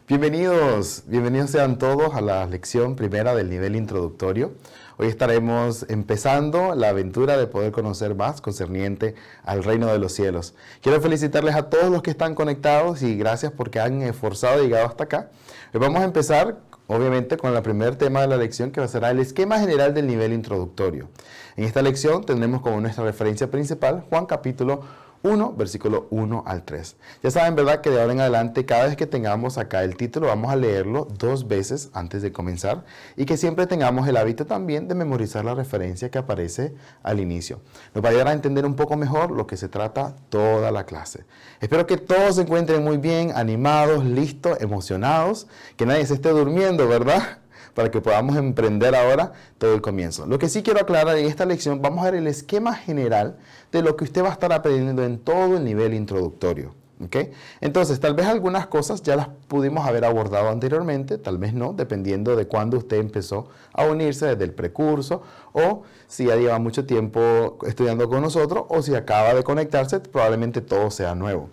Bienvenidos sean todos a la lección primera del nivel introductorio. Hoy estaremos empezando la aventura de poder conocer más concerniente al reino de los cielos. Quiero felicitarles a todos los que están conectados y gracias porque han esforzado y llegado hasta acá. Hoy vamos a empezar, obviamente, con el primer tema de la lección, que será el esquema general del nivel introductorio. En esta lección tendremos como nuestra referencia principal Juan capítulo 1, versículo 1 al 3. Ya saben, ¿verdad?, que de ahora en adelante, cada vez que tengamos acá el título, vamos a leerlo 2 veces antes de comenzar y que siempre tengamos el hábito también de memorizar la referencia que aparece al inicio. Nos va a ayudar a entender un poco mejor lo que se trata toda la clase. Espero que todos se encuentren muy bien, animados, listos, emocionados, que nadie se esté durmiendo, ¿verdad?, para que podamos emprender ahora todo el comienzo. Lo que sí quiero aclarar en esta lección, vamos a ver el esquema general de lo que usted va a estar aprendiendo en todo el nivel introductorio. ¿Okay? Entonces, tal vez algunas cosas ya las pudimos haber abordado anteriormente, tal vez no, dependiendo de cuándo usted empezó a unirse desde el precurso, o si ya lleva mucho tiempo estudiando con nosotros, o si acaba de conectarse, probablemente todo sea nuevo.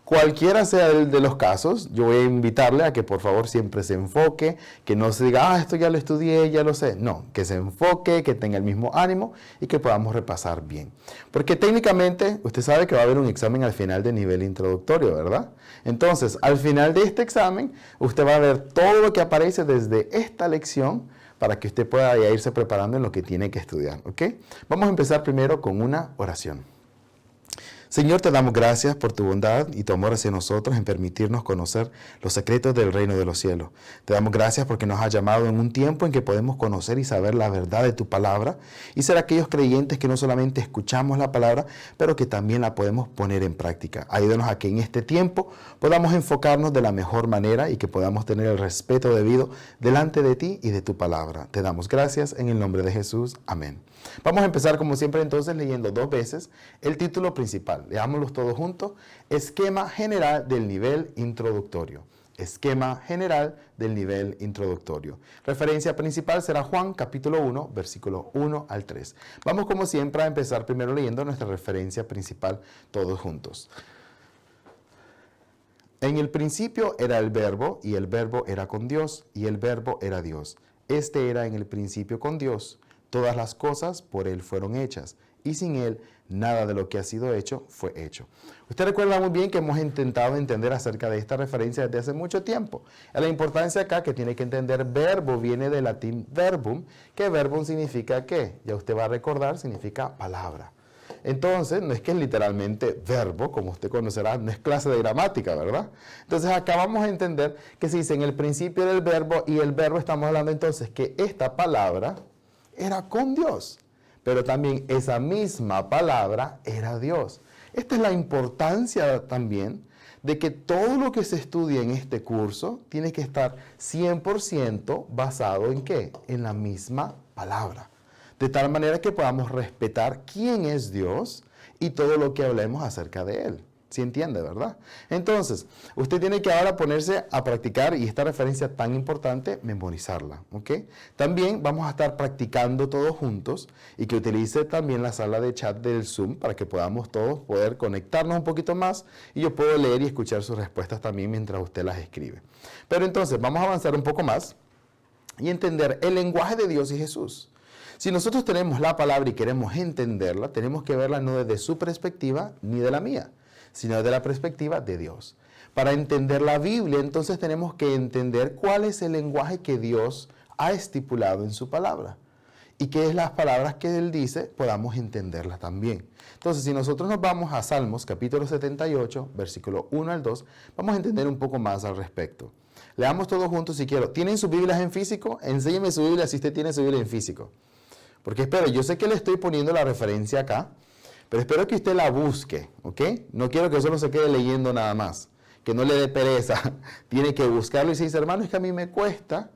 Cualquiera sea el de los casos, yo voy a invitarle a que por favor siempre se enfoque, que no se diga, esto ya lo estudié, ya lo sé. No, que se enfoque, que tenga el mismo ánimo y que podamos repasar bien. Porque técnicamente, usted sabe que va a haber un examen al final del nivel introductorio, ¿verdad? Entonces, al final de este examen, usted va a ver todo lo que aparece desde esta lección para que usted pueda ya irse preparando en lo que tiene que estudiar, ¿ok? Vamos a empezar primero con una oración. Señor, te damos gracias por tu bondad y tu amor hacia nosotros en permitirnos conocer los secretos del reino de los cielos. Te damos gracias porque nos has llamado en un tiempo en que podemos conocer y saber la verdad de tu palabra y ser aquellos creyentes que no solamente escuchamos la palabra, pero que también la podemos poner en práctica. Ayúdanos a que en este tiempo podamos enfocarnos de la mejor manera y que podamos tener el respeto debido delante de ti y de tu palabra. Te damos gracias en el nombre de Jesús. Amén. Vamos a empezar como siempre entonces leyendo 2 veces el título principal. Leámoslos todos juntos. Esquema general del nivel introductorio. Esquema general del nivel introductorio. Referencia principal será Juan capítulo 1, versículo 1 al 3. Vamos como siempre a empezar primero leyendo nuestra referencia principal todos juntos. En el principio era el verbo, y el verbo era con Dios, y el verbo era Dios. Este era en el principio con Dios. Todas las cosas por Él fueron hechas, y sin Él nada de lo que ha sido hecho fue hecho. Usted recuerda muy bien que hemos intentado entender acerca de esta referencia desde hace mucho tiempo. La importancia acá que tiene que entender, verbo viene del latín verbum, que verbum significa ¿qué? Ya usted va a recordar, significa palabra. Entonces, no es que es literalmente verbo, como usted conocerá, no es clase de gramática, ¿verdad? Entonces, acá vamos a entender que se dice en el principio del verbo, y el verbo estamos hablando entonces que esta palabra era con Dios, pero también esa misma palabra era Dios. Esta es la importancia también de que todo lo que se estudia en este curso tiene que estar 100% basado ¿en qué? En la misma palabra. De tal manera que podamos respetar quién es Dios y todo lo que hablemos acerca de Él. ¿Sí entiende, verdad? Entonces, usted tiene que ahora ponerse a practicar, y esta referencia tan importante, memorizarla, ¿ok? También vamos a estar practicando todos juntos y que utilice también la sala de chat del Zoom para que podamos todos poder conectarnos un poquito más y yo puedo leer y escuchar sus respuestas también mientras usted las escribe. Pero entonces, vamos a avanzar un poco más y entender el lenguaje de Dios y Jesús. Si nosotros tenemos la palabra y queremos entenderla, tenemos que verla no desde su perspectiva ni de la mía, sino desde la perspectiva de Dios. Para entender la Biblia, entonces tenemos que entender cuál es el lenguaje que Dios ha estipulado en su palabra. Y que es las palabras que Él dice, podamos entenderlas también. Entonces, si nosotros nos vamos a Salmos, capítulo 78, versículo 1 al 2, vamos a entender un poco más al respecto. Leamos todos juntos si quiero. ¿Tienen sus Biblias en físico? Enséñeme su Biblia si usted tiene su Biblia en físico. Porque espero, yo sé que le estoy poniendo la referencia acá, pero espero que usted la busque, ¿ok? No quiero que solo se quede leyendo nada más, que no le dé pereza. Tiene que buscarlo y si dice, hermano, es que a mí me cuesta.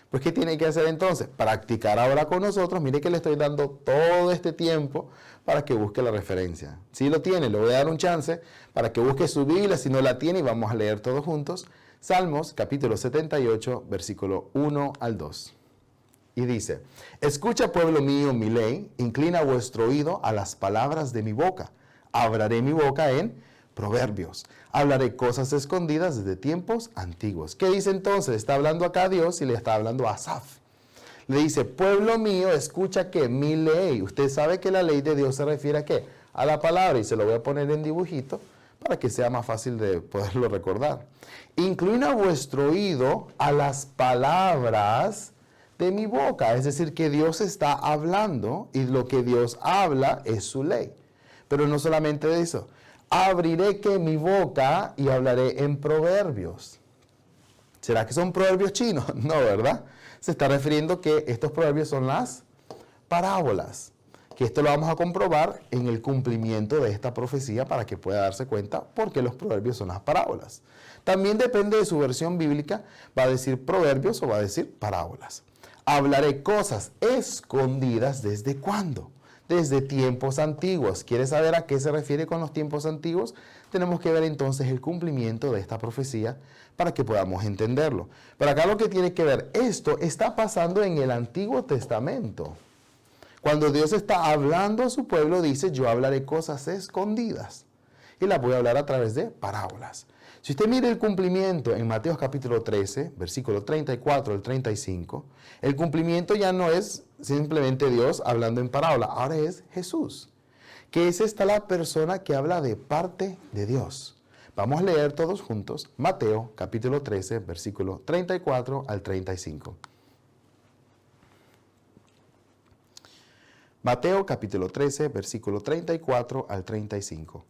Pues, ¿qué tiene que hacer entonces? Practicar ahora con nosotros. Mire que le estoy dando todo este tiempo para que busque la referencia. Si lo tiene, le voy a dar un chance para que busque su Biblia. Si no la tiene, y vamos a leer todos juntos. Salmos, capítulo 78, versículo 1 al 2. Y dice, escucha, pueblo mío, mi ley, inclina vuestro oído a las palabras de mi boca. Abriré mi boca en Proverbios. Hablaré cosas escondidas desde tiempos antiguos. ¿Qué dice entonces? Está hablando acá a Dios y le está hablando a Asaf. Le dice, pueblo mío, escucha que mi ley. Usted sabe que la ley de Dios se refiere a qué? A la palabra, y se lo voy a poner en dibujito para que sea más fácil de poderlo recordar. Inclina vuestro oído a las palabras de mi boca. Es decir, que Dios está hablando y lo que Dios habla es su ley. Pero no solamente de eso. Abriré que mi boca y hablaré en proverbios. ¿Será que son proverbios chinos? No, ¿verdad? Se está refiriendo que estos proverbios son las parábolas. Que esto lo vamos a comprobar en el cumplimiento de esta profecía para que pueda darse cuenta por qué los proverbios son las parábolas. También depende de su versión bíblica, va a decir proverbios o va a decir parábolas. Hablaré cosas escondidas ¿desde cuándo? Desde tiempos antiguos. ¿Quieres saber a qué se refiere con los tiempos antiguos? Tenemos que ver entonces el cumplimiento de esta profecía para que podamos entenderlo. Pero acá lo que tiene que ver, esto está pasando en el Antiguo Testamento. Cuando Dios está hablando a su pueblo, dice, yo hablaré cosas escondidas. Y las voy a hablar a través de parábolas. Si usted mira el cumplimiento en Mateo capítulo 13, versículo 34 al 35, el cumplimiento ya no es simplemente Dios hablando en parábola, ahora es Jesús, que es esta la persona que habla de parte de Dios. Vamos a leer todos juntos Mateo capítulo 13, versículo 34 al 35. Mateo capítulo 13, versículo 34 al 35.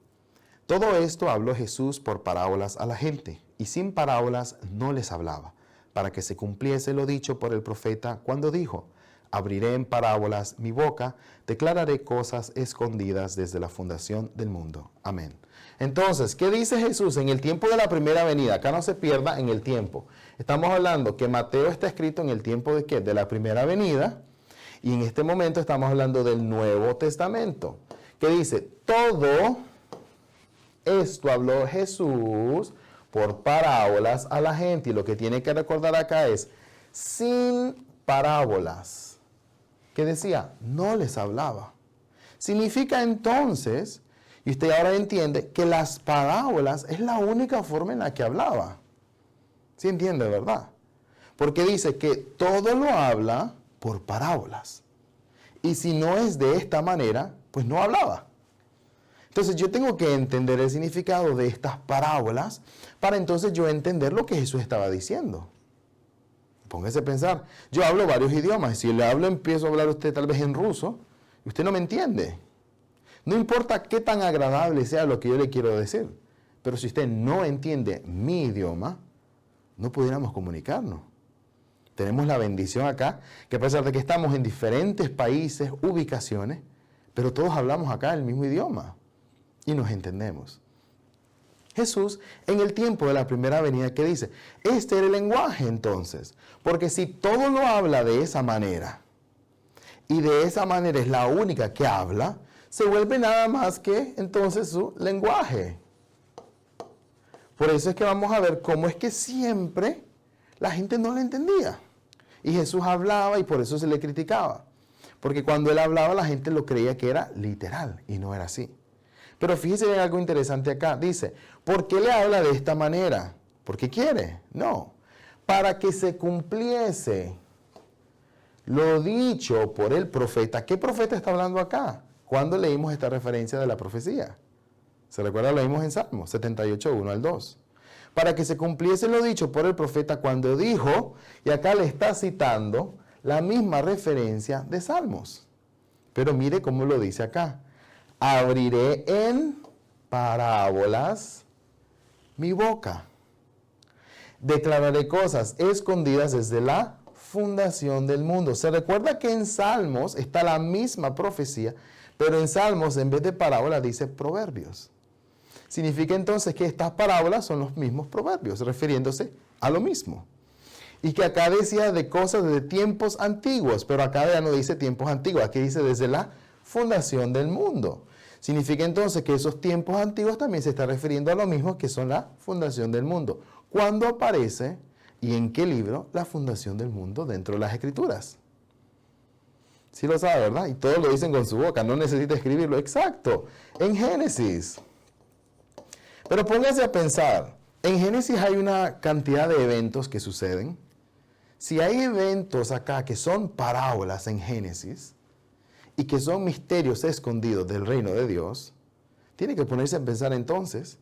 Todo esto habló Jesús por parábolas a la gente, y sin parábolas no les hablaba, para que se cumpliese lo dicho por el profeta cuando dijo, abriré en parábolas mi boca, declararé cosas escondidas desde la fundación del mundo. Amén. Entonces, ¿qué dice Jesús en el tiempo de la primera venida? Acá no se pierda en el tiempo. Estamos hablando que Mateo está escrito en el tiempo de ¿qué? De la primera venida, y en este momento estamos hablando del Nuevo Testamento, que dice, todo esto habló Jesús por parábolas a la gente. Y lo que tiene que recordar acá es, sin parábolas. ¿Qué decía? No les hablaba. Significa entonces, y usted ahora entiende, que las parábolas es la única forma en la que hablaba. ¿Sí entiende, verdad? Porque dice que todo lo habla por parábolas. Y si no es de esta manera, pues no hablaba. Entonces yo tengo que entender el significado de estas parábolas para entonces yo entender lo que Jesús estaba diciendo. Póngase a pensar, yo hablo varios idiomas, si le hablo empiezo a hablar a usted tal vez en ruso, y usted no me entiende. No importa qué tan agradable sea lo que yo le quiero decir, pero si usted no entiende mi idioma, no pudiéramos comunicarnos. Tenemos la bendición acá, que a pesar de que estamos en diferentes países, ubicaciones, pero todos hablamos acá el mismo idioma. Y nos entendemos. Jesús, en el tiempo de la primera venida, ¿qué dice? Este era el lenguaje entonces. Porque si todo lo habla de esa manera, y de esa manera es la única que habla, se vuelve nada más que entonces su lenguaje. Por eso es que vamos a ver cómo es que siempre la gente no le entendía. Y Jesús hablaba y por eso se le criticaba. Porque cuando él hablaba la gente lo creía que era literal y no era así. Pero fíjese en algo interesante acá. Dice, ¿por qué le habla de esta manera? ¿Porque quiere? No. Para que se cumpliese lo dicho por el profeta. ¿Qué profeta está hablando acá? ¿Cuándo leímos esta referencia de la profecía? ¿Se recuerda? Lo leímos en Salmos 78, 1 al 2. Para que se cumpliese lo dicho por el profeta cuando dijo, y acá le está citando la misma referencia de Salmos. Pero mire cómo lo dice acá. Abriré en parábolas mi boca. Declararé cosas escondidas desde la fundación del mundo. Se recuerda que en Salmos está la misma profecía, pero en Salmos en vez de parábolas dice proverbios. Significa entonces que estas parábolas son los mismos proverbios, refiriéndose a lo mismo. Y que acá decía de cosas de tiempos antiguos, pero acá ya no dice tiempos antiguos, aquí dice desde la fundación del mundo. Significa entonces que esos tiempos antiguos también se está refiriendo a lo mismo que son la fundación del mundo. ¿Cuándo aparece y en qué libro la fundación del mundo dentro de las Escrituras? Sí lo sabe, ¿verdad? Y todos lo dicen con su boca, no necesita escribirlo. Exacto, en Génesis. Pero póngase a pensar, en Génesis hay una cantidad de eventos que suceden. Si hay eventos acá que son parábolas en Génesis y que son misterios escondidos del reino de Dios, tiene que ponerse a pensar entonces,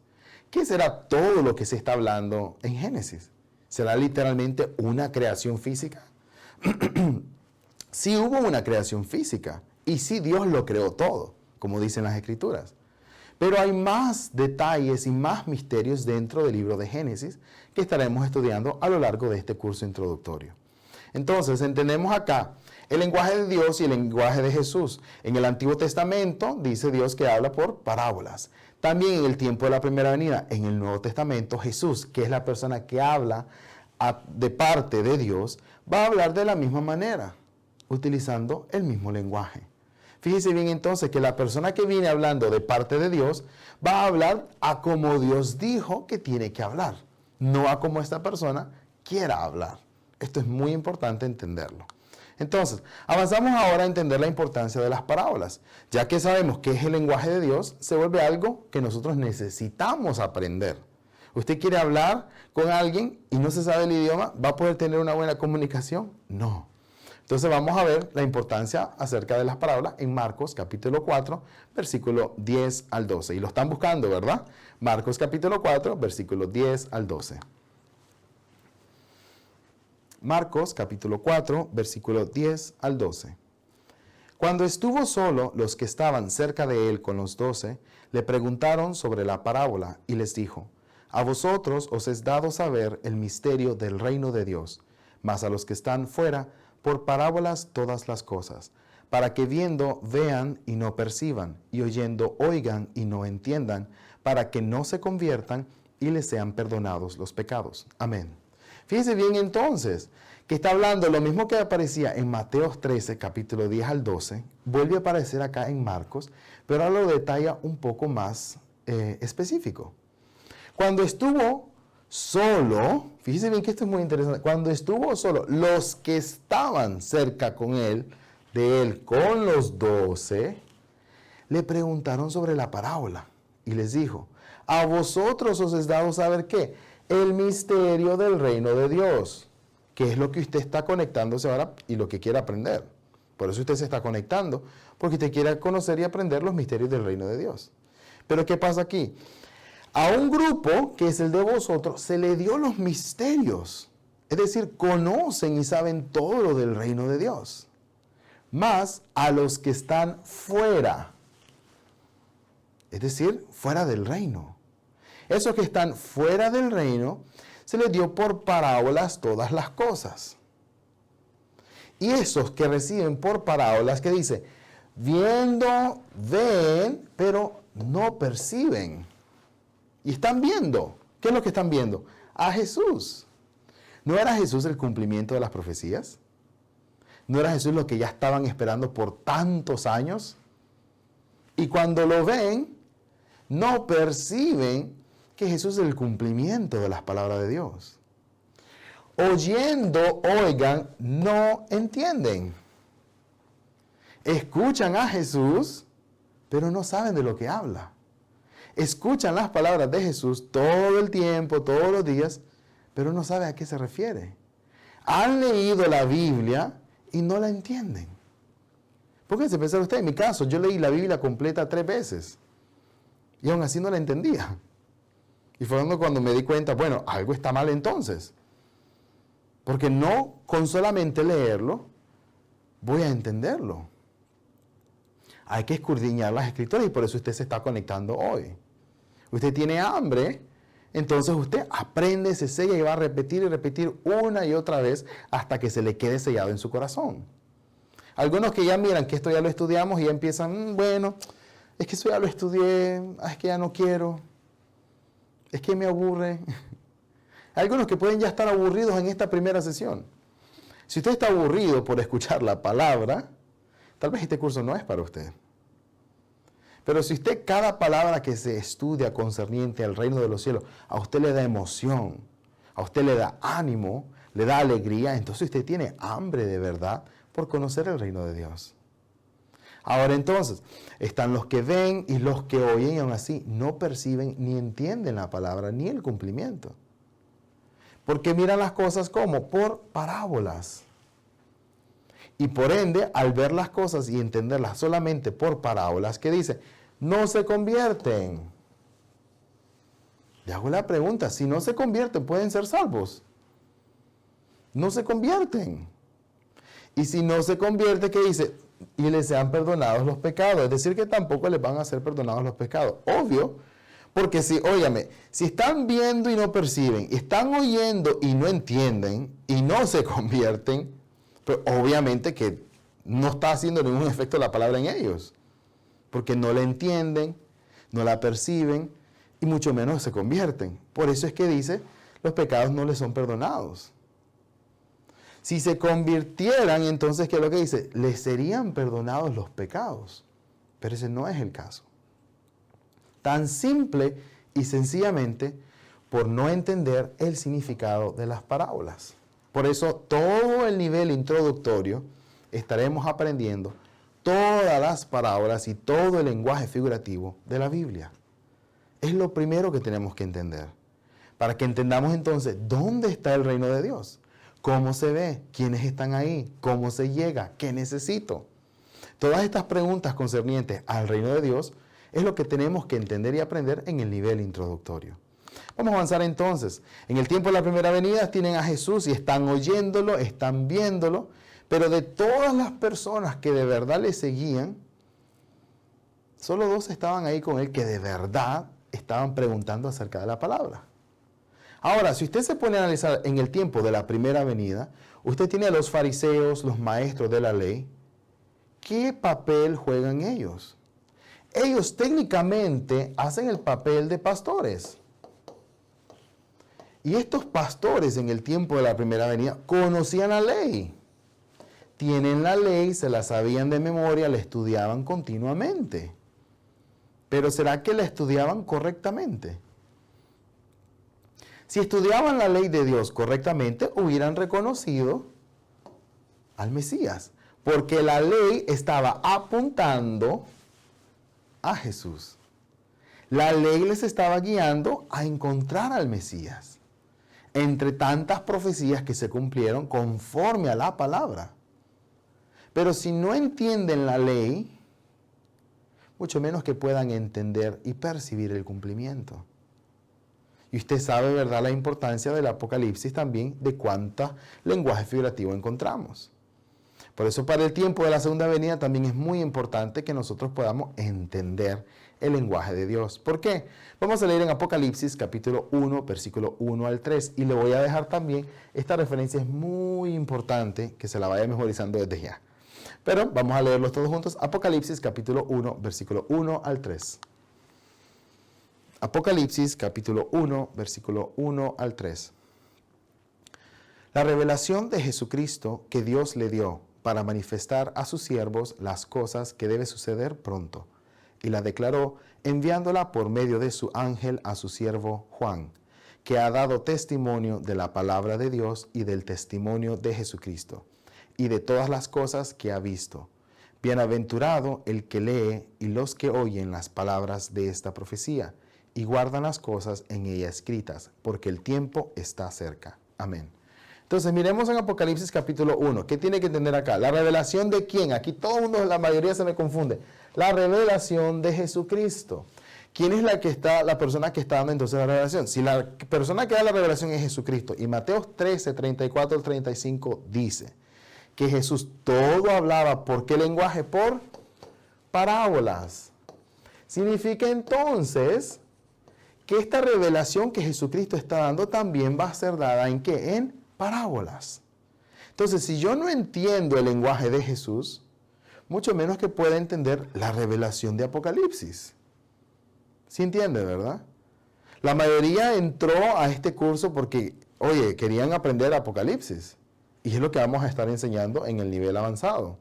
¿qué será todo lo que se está hablando en Génesis? ¿Será literalmente una creación física? Sí hubo una creación física y sí Dios lo creó todo, como dicen las Escrituras. Pero hay más detalles y más misterios dentro del libro de Génesis que estaremos estudiando a lo largo de este curso introductorio. Entonces, entendemos acá el lenguaje de Dios y el lenguaje de Jesús. En el Antiguo Testamento dice Dios que habla por parábolas. También en el tiempo de la primera venida, en el Nuevo Testamento, Jesús, que es la persona que habla de parte de Dios, va a hablar de la misma manera, utilizando el mismo lenguaje. Fíjese bien entonces que la persona que viene hablando de parte de Dios va a hablar a como Dios dijo que tiene que hablar, no a como esta persona quiera hablar. Esto es muy importante entenderlo. Entonces, avanzamos ahora a entender la importancia de las parábolas. Ya que sabemos qué es el lenguaje de Dios, se vuelve algo que nosotros necesitamos aprender. ¿Usted quiere hablar con alguien y no se sabe el idioma? ¿Va a poder tener una buena comunicación? No. Entonces vamos a ver la importancia acerca de las parábolas en Marcos capítulo 4, versículo 10 al 12. Y lo están buscando, ¿verdad? Marcos capítulo 4, versículo 10 al 12. Marcos capítulo 4, versículo 10 al 12. Cuando estuvo solo, los que estaban cerca de él con los 12, le preguntaron sobre la parábola y les dijo: a vosotros os es dado saber el misterio del reino de Dios, mas a los que están fuera, por parábolas todas las cosas, para que viendo vean y no perciban, y oyendo oigan y no entiendan, para que no se conviertan y les sean perdonados los pecados. Amén. Fíjense bien entonces, que está hablando lo mismo que aparecía en Mateo 13, capítulo 10 al 12, vuelve a aparecer acá en Marcos, pero ahora lo detalla un poco más específico. Cuando estuvo solo, fíjense bien que esto es muy interesante, cuando estuvo solo, los que estaban cerca de él con los 12, le preguntaron sobre la parábola y les dijo: a vosotros os es dado saber ¿qué? El misterio del reino de Dios, que es lo que usted está conectándose ahora y lo que quiere aprender. Por eso usted se está conectando, porque usted quiere conocer y aprender los misterios del reino de Dios. Pero ¿qué pasa aquí? A un grupo, que es el de vosotros, se le dio los misterios. Es decir, conocen y saben todo lo del reino de Dios. Más a los que están fuera. Es decir, fuera del reino. Esos que están fuera del reino, se les dio por parábolas todas las cosas. Y esos que reciben por parábolas, que dice, viendo, ven, pero no perciben. Y están viendo. ¿Qué es lo que están viendo? A Jesús. ¿No era Jesús el cumplimiento de las profecías? ¿No era Jesús lo que ya estaban esperando por tantos años? Y cuando lo ven, no perciben que Jesús es el cumplimiento de las palabras de Dios. Oyendo, oigan, no entienden. Escuchan a Jesús, pero no saben de lo que habla. Escuchan las palabras de Jesús todo el tiempo, todos los días, pero no saben a qué se refiere. Han leído la Biblia y no la entienden. Pónganse a pensar usted, en mi caso, yo leí la Biblia completa 3 veces y aún así no la entendía. Y fue cuando me di cuenta, bueno, algo está mal entonces. Porque no con solamente leerlo voy a entenderlo. Hay que escudriñar las Escrituras y por eso usted se está conectando hoy. Usted tiene hambre, entonces usted aprende, se sella y va a repetir y repetir una y otra vez hasta que se le quede sellado en su corazón. Algunos que ya miran que esto ya lo estudiamos y ya empiezan, bueno, es que eso ya lo estudié, es que ya no quiero, es que me aburre. Algunos que pueden ya estar aburridos en esta primera sesión. Si usted está aburrido por escuchar la palabra, tal vez este curso no es para usted. Pero si usted cada palabra que se estudia concerniente al reino de los cielos, a usted le da emoción, a usted le da ánimo, le da alegría, entonces usted tiene hambre de verdad por conocer el reino de Dios. Ahora entonces, están los que ven y los que oyen y aún así no perciben ni entienden la palabra ni el cumplimiento. Porque miran las cosas como por parábolas. Y por ende, al ver las cosas y entenderlas solamente por parábolas, ¿qué dice? No se convierten. Le hago la pregunta, si no se convierten, ¿pueden ser salvos? No se convierten. Y si no se convierte, ¿qué dice? Y les sean perdonados los pecados. Es decir, que tampoco les van a ser perdonados los pecados. Obvio, porque si, óigame, si están viendo y no perciben, están oyendo y no entienden, y no se convierten, pues obviamente que no está haciendo ningún efecto la palabra en ellos. Porque no la entienden, no la perciben, y mucho menos se convierten. Por eso es que dice, los pecados no les son perdonados. Si se convirtieran, entonces, ¿qué es lo que dice? Les serían perdonados los pecados. Pero ese no es el caso. Tan simple y sencillamente por no entender el significado de las parábolas. Por eso, todo el nivel introductorio estaremos aprendiendo todas las parábolas y todo el lenguaje figurativo de la Biblia. Es lo primero que tenemos que entender. Para que entendamos entonces dónde está el reino de Dios. ¿Cómo se ve? ¿Quiénes están ahí? ¿Cómo se llega? ¿Qué necesito? Todas estas preguntas concernientes al reino de Dios es lo que tenemos que entender y aprender en el nivel introductorio. Vamos a avanzar entonces. En el tiempo de la primera venida tienen a Jesús y están oyéndolo, están viéndolo, pero de todas las personas que de verdad le seguían, solo 2 estaban ahí con él que de verdad estaban preguntando acerca de la palabra. Ahora, si usted se pone a analizar en el tiempo de la primera venida, usted tiene a los fariseos, los maestros de la ley. ¿Qué papel juegan ellos? Ellos técnicamente hacen el papel de pastores. Y estos pastores en el tiempo de la primera venida conocían la ley. Tienen la ley, se la sabían de memoria, la estudiaban continuamente. Pero ¿será que la estudiaban correctamente? Si estudiaban la ley de Dios correctamente, hubieran reconocido al Mesías, porque la ley estaba apuntando a Jesús. La ley les estaba guiando a encontrar al Mesías, entre tantas profecías que se cumplieron conforme a la palabra. Pero si no entienden la ley, mucho menos que puedan entender y percibir el cumplimiento. Y usted sabe, ¿verdad?, la importancia del Apocalipsis también, de cuánto lenguaje figurativo encontramos. Por eso, para el tiempo de la segunda venida también es muy importante que nosotros podamos entender el lenguaje de Dios. ¿Por qué? Vamos a leer en Apocalipsis capítulo 1, versículo 1 al 3. Y le voy a dejar también, esta referencia es muy importante, que se la vaya memorizando desde ya. Pero vamos a leerlos todos juntos. Apocalipsis capítulo 1, versículo 1 al 3. Apocalipsis capítulo 1, versículo 1 al 3. La revelación de Jesucristo que Dios le dio para manifestar a sus siervos las cosas que debe suceder pronto, y la declaró enviándola por medio de su ángel a su siervo Juan, que ha dado testimonio de la palabra de Dios y del testimonio de Jesucristo, y de todas las cosas que ha visto. Bienaventurado el que lee y los que oyen las palabras de esta profecía, y guardan las cosas en ella escritas, porque el tiempo está cerca. Amén. Entonces, miremos en Apocalipsis capítulo 1. ¿Qué tiene que entender acá? ¿La revelación de quién? Aquí todo el mundo, la mayoría se me confunde. La revelación de Jesucristo. ¿Quién es la persona que está dando entonces la revelación? Si la persona que da la revelación es Jesucristo, y Mateo 13, 34 al 35 dice que Jesús todo hablaba, ¿por qué lenguaje? Por parábolas. Significa entonces que esta revelación que Jesucristo está dando también va a ser dada ¿en qué? En parábolas. Entonces, si yo no entiendo el lenguaje de Jesús, mucho menos que pueda entender la revelación de Apocalipsis. ¿Sí entiende, verdad? La mayoría entró a este curso porque, oye, querían aprender Apocalipsis. Y es lo que vamos a estar enseñando en el nivel avanzado.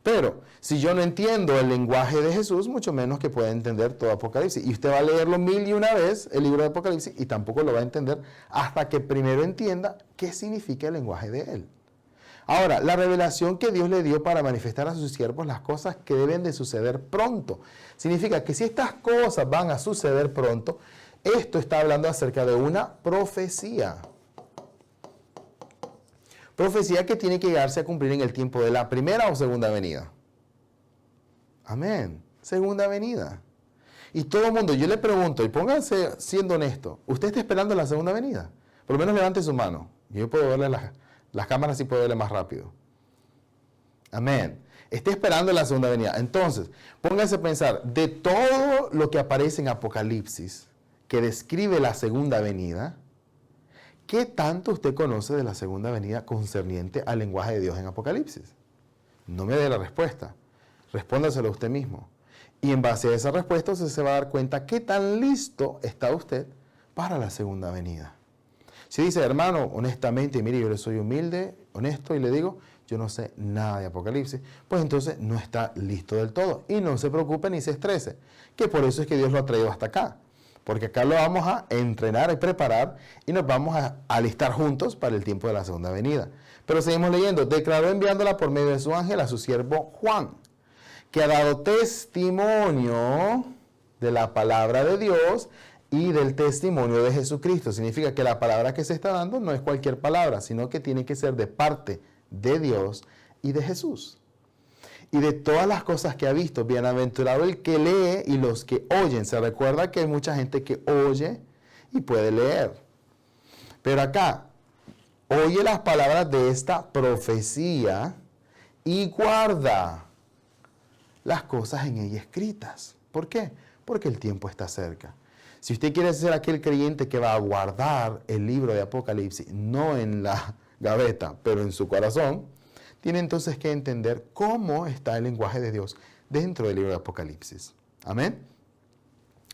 Pero, si yo no entiendo el lenguaje de Jesús, mucho menos que pueda entender todo Apocalipsis. Y usted va a leerlo 1001 vez, el libro de Apocalipsis, y tampoco lo va a entender hasta que primero entienda qué significa el lenguaje de él. Ahora, la revelación que Dios le dio para manifestar a sus siervos las cosas que deben de suceder pronto. Significa que si estas cosas van a suceder pronto, esto está hablando acerca de una profecía. Profecía que tiene que llegarse a cumplir en el tiempo de la primera o segunda venida. Amén. Segunda venida. Y todo el mundo, yo le pregunto, y pónganse siendo honesto, ¿usted está esperando la segunda venida? Por lo menos levante su mano. Yo puedo verle las cámaras, sí puedo verle más rápido. Amén. Está esperando la segunda venida. Entonces, pónganse a pensar, de todo lo que aparece en Apocalipsis, que describe la segunda venida, ¿qué tanto usted conoce de la segunda venida concerniente al lenguaje de Dios en Apocalipsis? No me dé la respuesta. Respóndaselo a usted mismo. Y en base a esa respuesta usted se va a dar cuenta qué tan listo está usted para la segunda venida. Si dice, hermano, honestamente, mire, yo le soy humilde, honesto, y le digo, yo no sé nada de Apocalipsis, pues entonces no está listo del todo. Y no se preocupe ni se estrese, que por eso es que Dios lo ha traído hasta acá. Porque acá lo vamos a entrenar y preparar y nos vamos a alistar juntos para el tiempo de la segunda venida. Pero seguimos leyendo. Declaró enviándola por medio de su ángel a su siervo Juan, que ha dado testimonio de la palabra de Dios y del testimonio de Jesucristo. Significa que la palabra que se está dando no es cualquier palabra, sino que tiene que ser de parte de Dios y de Jesús. Y de todas las cosas que ha visto, bienaventurado el que lee y los que oyen. Se recuerda que hay mucha gente que oye y puede leer. Pero acá, oye las palabras de esta profecía y guarda las cosas en ella escritas. ¿Por qué? Porque el tiempo está cerca. Si usted quiere ser aquel creyente que va a guardar el libro de Apocalipsis, no en la gaveta, pero en su corazón, tiene entonces que entender cómo está el lenguaje de Dios dentro del libro de Apocalipsis. Amén.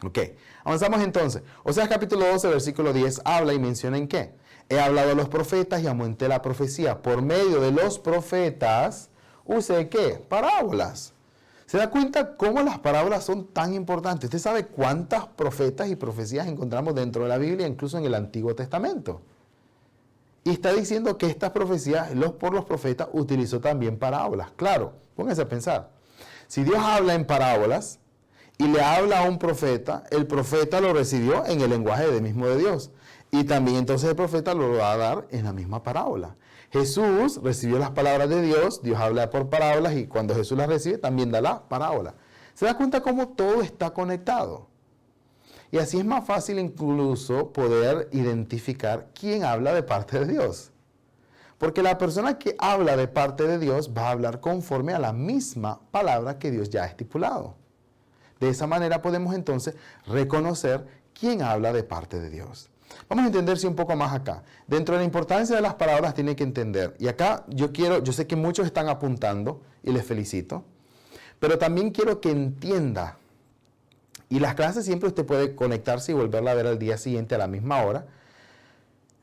Ok, avanzamos entonces. Oseas capítulo 12, versículo 10, habla y menciona en qué. He hablado a los profetas y aumenté la profecía. Por medio de los profetas, use ¿qué? Parábolas. ¿Se da cuenta cómo las parábolas son tan importantes? ¿Usted sabe cuántas profetas y profecías encontramos dentro de la Biblia, incluso en el Antiguo Testamento? Y está diciendo que estas profecías, por los profetas, utilizó también parábolas. Claro, pónganse a pensar. Si Dios habla en parábolas y le habla a un profeta, el profeta lo recibió en el lenguaje mismo de Dios. Y también entonces el profeta lo va a dar en la misma parábola. Jesús recibió las palabras de Dios, Dios habla por parábolas y cuando Jesús las recibe también da la parábola. ¿Se da cuenta cómo todo está conectado? Y así es más fácil incluso poder identificar quién habla de parte de Dios. Porque la persona que habla de parte de Dios va a hablar conforme a la misma palabra que Dios ya ha estipulado. De esa manera podemos entonces reconocer quién habla de parte de Dios. Vamos a entenderse un poco más acá. Dentro de la importancia de las palabras tiene que entender. Y acá yo sé que muchos están apuntando y les felicito. Pero también quiero que entienda. Y las clases siempre usted puede conectarse y volverla a ver al día siguiente a la misma hora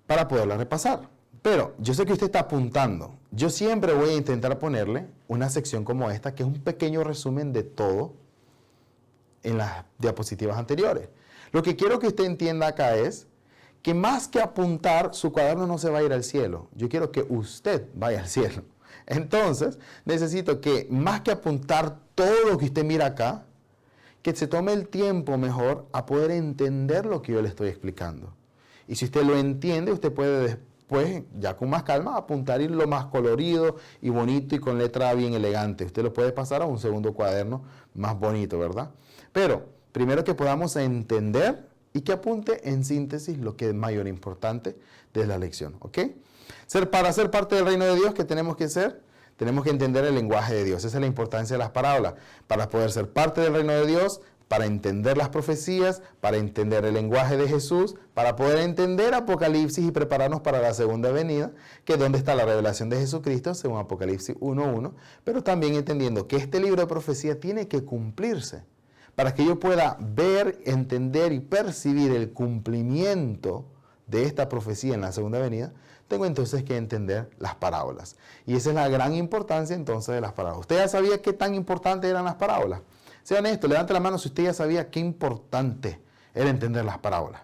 para poderla repasar. Pero yo sé que usted está apuntando. Yo siempre voy a intentar ponerle una sección como esta, que es un pequeño resumen de todo en las diapositivas anteriores. Lo que quiero que usted entienda acá es que más que apuntar, su cuaderno no se va a ir al cielo. Yo quiero que usted vaya al cielo. Entonces, necesito que más que apuntar todo lo que usted mira acá, que se tome el tiempo mejor a poder entender lo que yo le estoy explicando. Y si usted lo entiende, usted puede después, ya con más calma, apuntar y lo más colorido y bonito y con letra bien elegante. Usted lo puede pasar a un segundo cuaderno más bonito, ¿verdad? Pero primero que podamos entender y que apunte en síntesis lo que es mayor importante de la lección, ¿ok? Para ser parte del reino de Dios, ¿qué tenemos que hacer? Tenemos que entender el lenguaje de Dios. Esa es la importancia de las parábolas. Para poder ser parte del reino de Dios, para entender las profecías, para entender el lenguaje de Jesús, para poder entender Apocalipsis y prepararnos para la segunda venida, que es donde está la revelación de Jesucristo, según Apocalipsis 1:1, pero también entendiendo que este libro de profecía tiene que cumplirse. Para que yo pueda ver, entender y percibir el cumplimiento de esta profecía en la segunda venida, tengo entonces que entender las parábolas. Y esa es la gran importancia entonces de las parábolas. ¿Usted ya sabía qué tan importantes eran las parábolas? Sea honesto, levante la mano si usted ya sabía qué importante era entender las parábolas.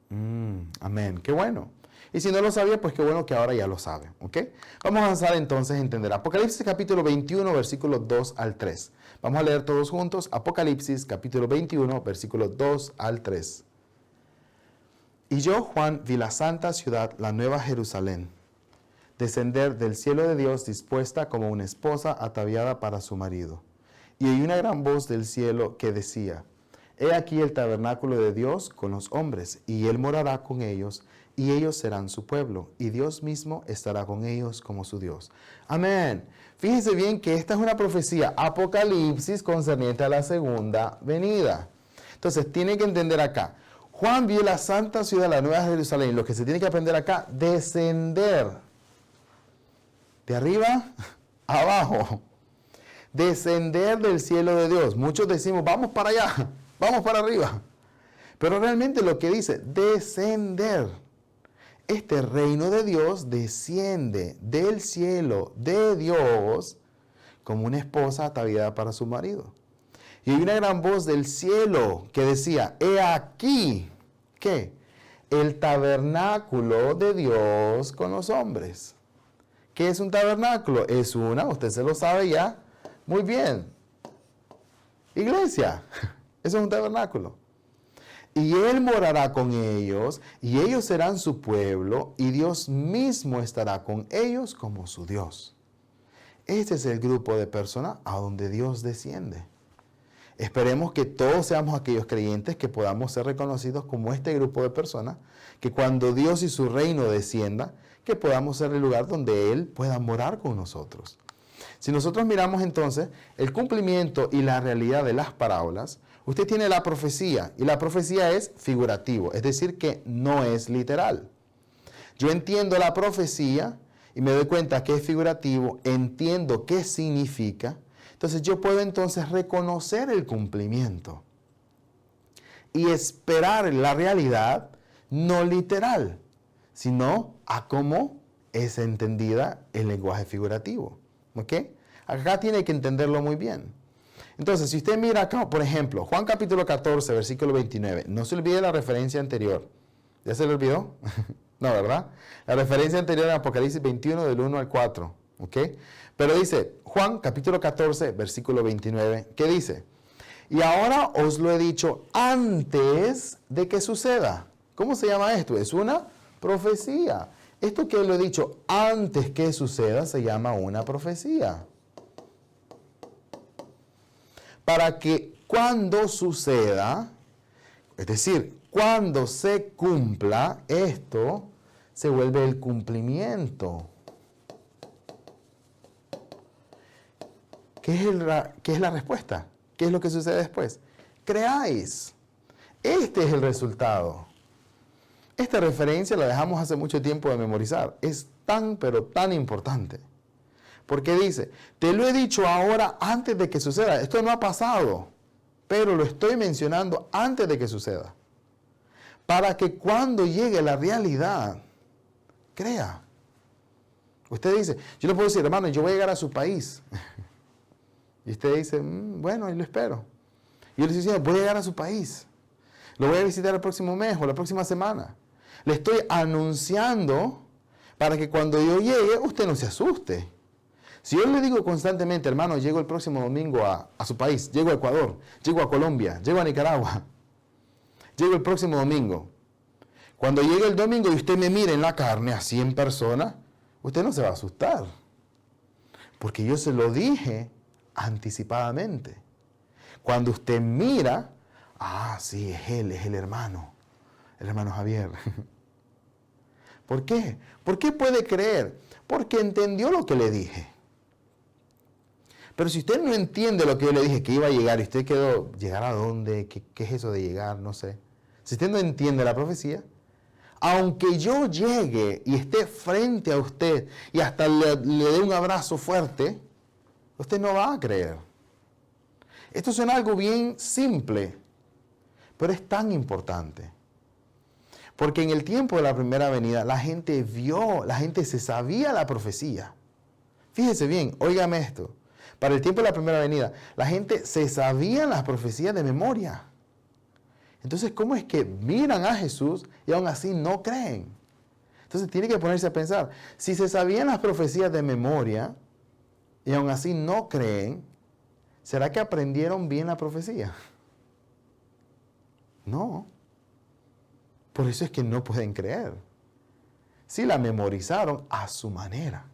Amén, qué bueno. Y si no lo sabía, pues qué bueno que ahora ya lo sabe. ¿Ok? Vamos a avanzar entonces a entender Apocalipsis capítulo 21, versículos 2 al 3. Vamos a leer todos juntos Apocalipsis capítulo 21, versículos 2 al 3. Y yo, Juan, vi la santa ciudad, la nueva Jerusalén, descender del cielo de Dios dispuesta como una esposa ataviada para su marido. Y oí una gran voz del cielo que decía, He aquí el tabernáculo de Dios con los hombres, y Él morará con ellos, y ellos serán su pueblo, y Dios mismo estará con ellos como su Dios. Amén. Fíjense bien que esta es una profecía, Apocalipsis, concerniente a la segunda venida. Entonces, tienen que entender acá. Juan vio la santa ciudad, la nueva Jerusalén. Lo que se tiene que aprender acá, descender. De arriba a abajo. Descender del cielo de Dios. Muchos decimos, vamos para allá, vamos para arriba. Pero realmente lo que dice, descender. Este reino de Dios desciende del cielo de Dios como una esposa ataviada para su marido. Y hay una gran voz del cielo que decía, he aquí, ¿qué? El tabernáculo de Dios con los hombres. ¿Qué es un tabernáculo? Es usted se lo sabe ya, muy bien, iglesia, eso es un tabernáculo. Y Él morará con ellos, y ellos serán su pueblo, y Dios mismo estará con ellos como su Dios. Este es el grupo de personas a donde Dios desciende. Esperemos que todos seamos aquellos creyentes que podamos ser reconocidos como este grupo de personas, que cuando Dios y su reino descienda, que podamos ser el lugar donde Él pueda morar con nosotros. Si nosotros miramos entonces el cumplimiento y la realidad de las parábolas, usted tiene la profecía, y la profecía es figurativo, es decir, que no es literal. Yo entiendo la profecía y me doy cuenta que es figurativo, entiendo qué significa, entonces yo puedo entonces reconocer el cumplimiento y esperar la realidad no literal, sino a cómo es entendida el lenguaje figurativo. ¿Ok? Acá tiene que entenderlo muy bien. Entonces, si usted mira acá, por ejemplo, Juan capítulo 14, versículo 29, no se olvide la referencia anterior. ¿Ya se le olvidó? No, ¿verdad? La referencia anterior en Apocalipsis 21 del 1 al 4. ¿Ok? Pero dice, Juan capítulo 14, versículo 29, ¿qué dice? Y ahora os lo he dicho antes de que suceda. ¿Cómo se llama esto? Es una profecía. Esto que lo he dicho antes que suceda se llama una profecía. Para que cuando suceda, es decir, cuando se cumpla esto, se vuelve el cumplimiento. ¿Qué es la respuesta? ¿Qué es lo que sucede después? Creáis. Este es el resultado. Esta referencia la dejamos hace mucho tiempo de memorizar. Es tan, pero tan importante. Porque dice, te lo he dicho ahora antes de que suceda. Esto no ha pasado, pero lo estoy mencionando antes de que suceda. Para que cuando llegue la realidad, crea. Usted dice, yo le puedo decir, hermano, yo voy a llegar a su país. Y usted dice, bueno, ahí lo espero. Y yo le digo, voy a llegar a su país. Lo voy a visitar el próximo mes o la próxima semana. Le estoy anunciando para que cuando yo llegue, usted no se asuste. Si yo le digo constantemente, hermano, llego el próximo domingo a su país, llego a Ecuador, llego a Colombia, llego a Nicaragua, llego el próximo domingo. Cuando llegue el domingo y usted me mire en la carne a 100 personas, usted no se va a asustar. Porque yo se lo dije anticipadamente. Cuando usted mira, sí, es el hermano Javier. ¿Por qué? ¿Por qué puede creer? Porque entendió lo que le dije. Pero si usted no entiende lo que yo le dije, que iba a llegar, y usted quedó, ¿llegar a dónde? ¿Qué es eso de llegar? No sé. Si usted no entiende la profecía, aunque yo llegue y esté frente a usted y hasta le dé un abrazo fuerte, usted no va a creer. Esto suena algo bien simple, pero es tan importante. Porque en el tiempo de la primera venida, la gente se sabía la profecía. Fíjese bien, óigame esto. Para el tiempo de la primera venida, la gente se sabía las profecías de memoria. Entonces, ¿cómo es que miran a Jesús y aún así no creen? Entonces tiene que ponerse a pensar, si se sabían las profecías de memoria y aún así no creen, ¿será que aprendieron bien la profecía? No. Por eso es que no pueden creer. Sí la memorizaron a su manera.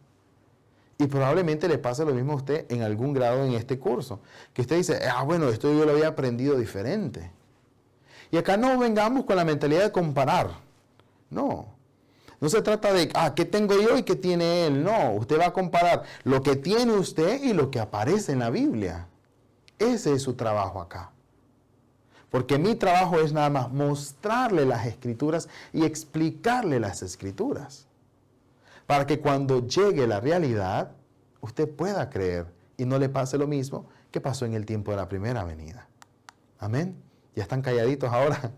Y probablemente le pase lo mismo a usted en algún grado en este curso. Que usted dice, bueno, esto yo lo había aprendido diferente. Y acá no vengamos con la mentalidad de comparar. No. No se trata de, ¿qué tengo yo y qué tiene él? No, usted va a comparar lo que tiene usted y lo que aparece en la Biblia. Ese es su trabajo acá. Porque mi trabajo es nada más mostrarle las Escrituras y explicarle las Escrituras. Para que cuando llegue la realidad, usted pueda creer y no le pase lo mismo que pasó en el tiempo de la primera venida. Amén. Ya están calladitos ahora.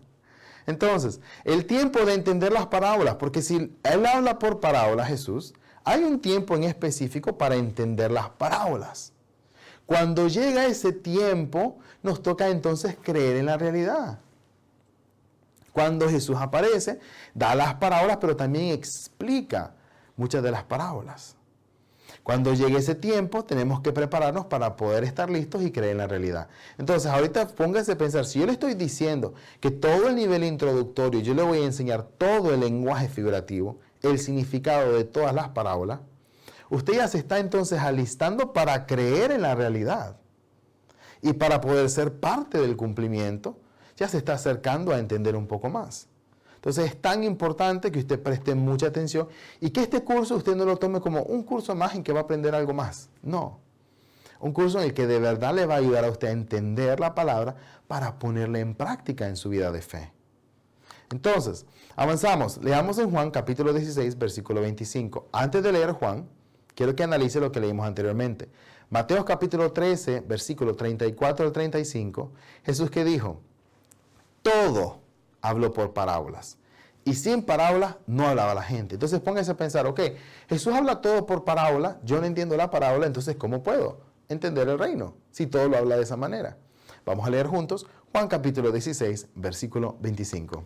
Entonces, el tiempo de entender las parábolas, porque si Él habla por parábolas, Jesús, hay un tiempo en específico para entender las parábolas. Cuando llega ese tiempo, nos toca entonces creer en la realidad. Cuando Jesús aparece, da las parábolas, pero también explica muchas de las parábolas. Cuando llegue ese tiempo, tenemos que prepararnos para poder estar listos y creer en la realidad. Entonces, ahorita póngase a pensar, si yo le estoy diciendo que todo el nivel introductorio, yo le voy a enseñar todo el lenguaje figurativo, el significado de todas las parábolas, usted ya se está entonces alistando para creer en la realidad. Y para poder ser parte del cumplimiento, ya se está acercando a entender un poco más. Entonces es tan importante que usted preste mucha atención y que este curso usted no lo tome como un curso más en que va a aprender algo más. No. Un curso en el que de verdad le va a ayudar a usted a entender la palabra para ponerla en práctica en su vida de fe. Entonces, avanzamos. Leamos en Juan capítulo 16, versículo 25. Antes de leer Juan, quiero que analice lo que leímos anteriormente. Mateo capítulo 13, versículo 34 al 35. Jesús que dijo, todo habló por parábolas. Y sin parábolas no hablaba la gente. Entonces póngase a pensar, ok, Jesús habla todo por parábola, yo no entiendo la parábola, entonces ¿cómo puedo entender el reino si todo lo habla de esa manera? Vamos a leer juntos Juan capítulo 16, versículo 25.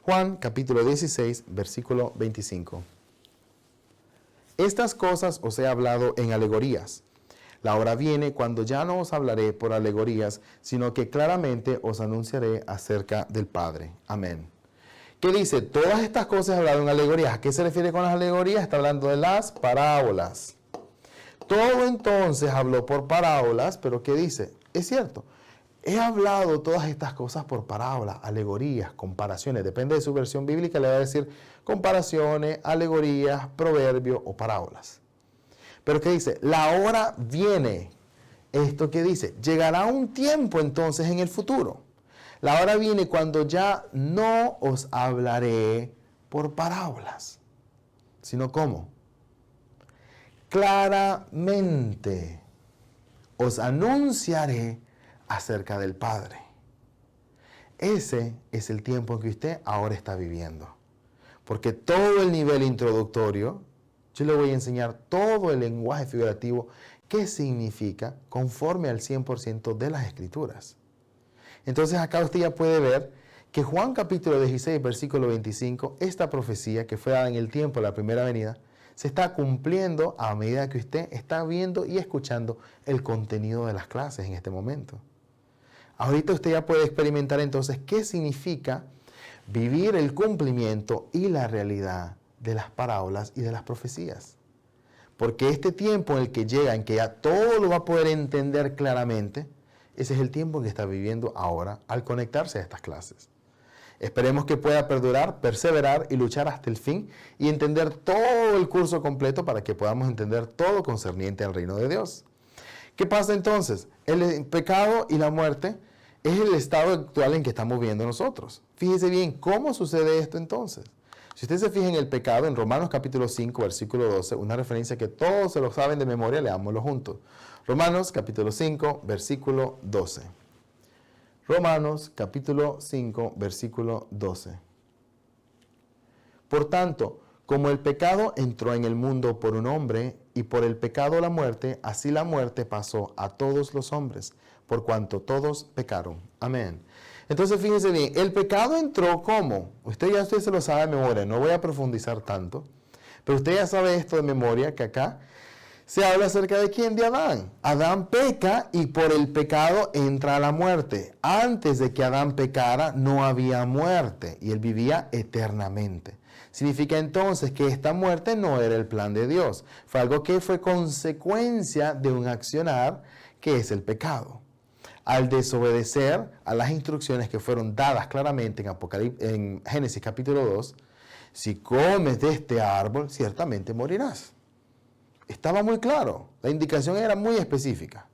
Juan capítulo 16, versículo 25. Estas cosas os he hablado en alegorías. La hora viene cuando ya no os hablaré por alegorías, sino que claramente os anunciaré acerca del Padre. Amén. ¿Qué dice? Todas estas cosas he hablado en alegorías. ¿A qué se refiere con las alegorías? Está hablando de las parábolas. Todo entonces habló por parábolas, pero ¿qué dice? Es cierto. He hablado todas estas cosas por parábolas, alegorías, comparaciones. Depende de su versión bíblica, le va a decir comparaciones, alegorías, proverbios o parábolas. Pero ¿qué dice? La hora viene. ¿Esto qué dice? Llegará un tiempo entonces en el futuro. La hora viene cuando ya no os hablaré por parábolas, sino ¿cómo? Claramente os anunciaré acerca del Padre. Ese es el tiempo en que usted ahora está viviendo. Porque todo el nivel introductorio, yo le voy a enseñar todo el lenguaje figurativo que significa conforme al 100% de las Escrituras. Entonces acá usted ya puede ver que Juan capítulo 16, versículo 25, esta profecía que fue dada en el tiempo de la primera venida, se está cumpliendo a medida que usted está viendo y escuchando el contenido de las clases en este momento. Ahorita usted ya puede experimentar entonces qué significa vivir el cumplimiento y la realidad de las parábolas y de las profecías. Porque este tiempo en el que llega, en que ya todo lo va a poder entender claramente, ese es el tiempo en que está viviendo ahora al conectarse a estas clases. Esperemos que pueda perdurar, perseverar y luchar hasta el fin y entender todo el curso completo para que podamos entender todo concerniente al reino de Dios. ¿Qué pasa entonces? El pecado y la muerte es el estado actual en que estamos viendo nosotros. Fíjese bien, ¿cómo sucede esto entonces? Si usted se fija en el pecado, en Romanos capítulo 5, versículo 12, una referencia que todos se lo saben de memoria, leámoslo juntos. Romanos capítulo 5, versículo 12. Romanos capítulo 5, versículo 12. Por tanto, como el pecado entró en el mundo por un hombre, y por el pecado la muerte, así la muerte pasó a todos los hombres, por cuanto todos pecaron. Amén. Entonces fíjense bien, el pecado entró ¿cómo? Usted se lo sabe de memoria, no voy a profundizar tanto, pero usted ya sabe esto de memoria, que acá se habla acerca de quién, de Adán. Adán peca y por el pecado entra la muerte. Antes de que Adán pecara no había muerte y él vivía eternamente. Significa entonces que esta muerte no era el plan de Dios. Fue algo que fue consecuencia de un accionar que es el pecado. Al desobedecer a las instrucciones que fueron dadas claramente en Génesis capítulo 2, si comes de este árbol, ciertamente morirás. Estaba muy claro, la indicación era muy específica.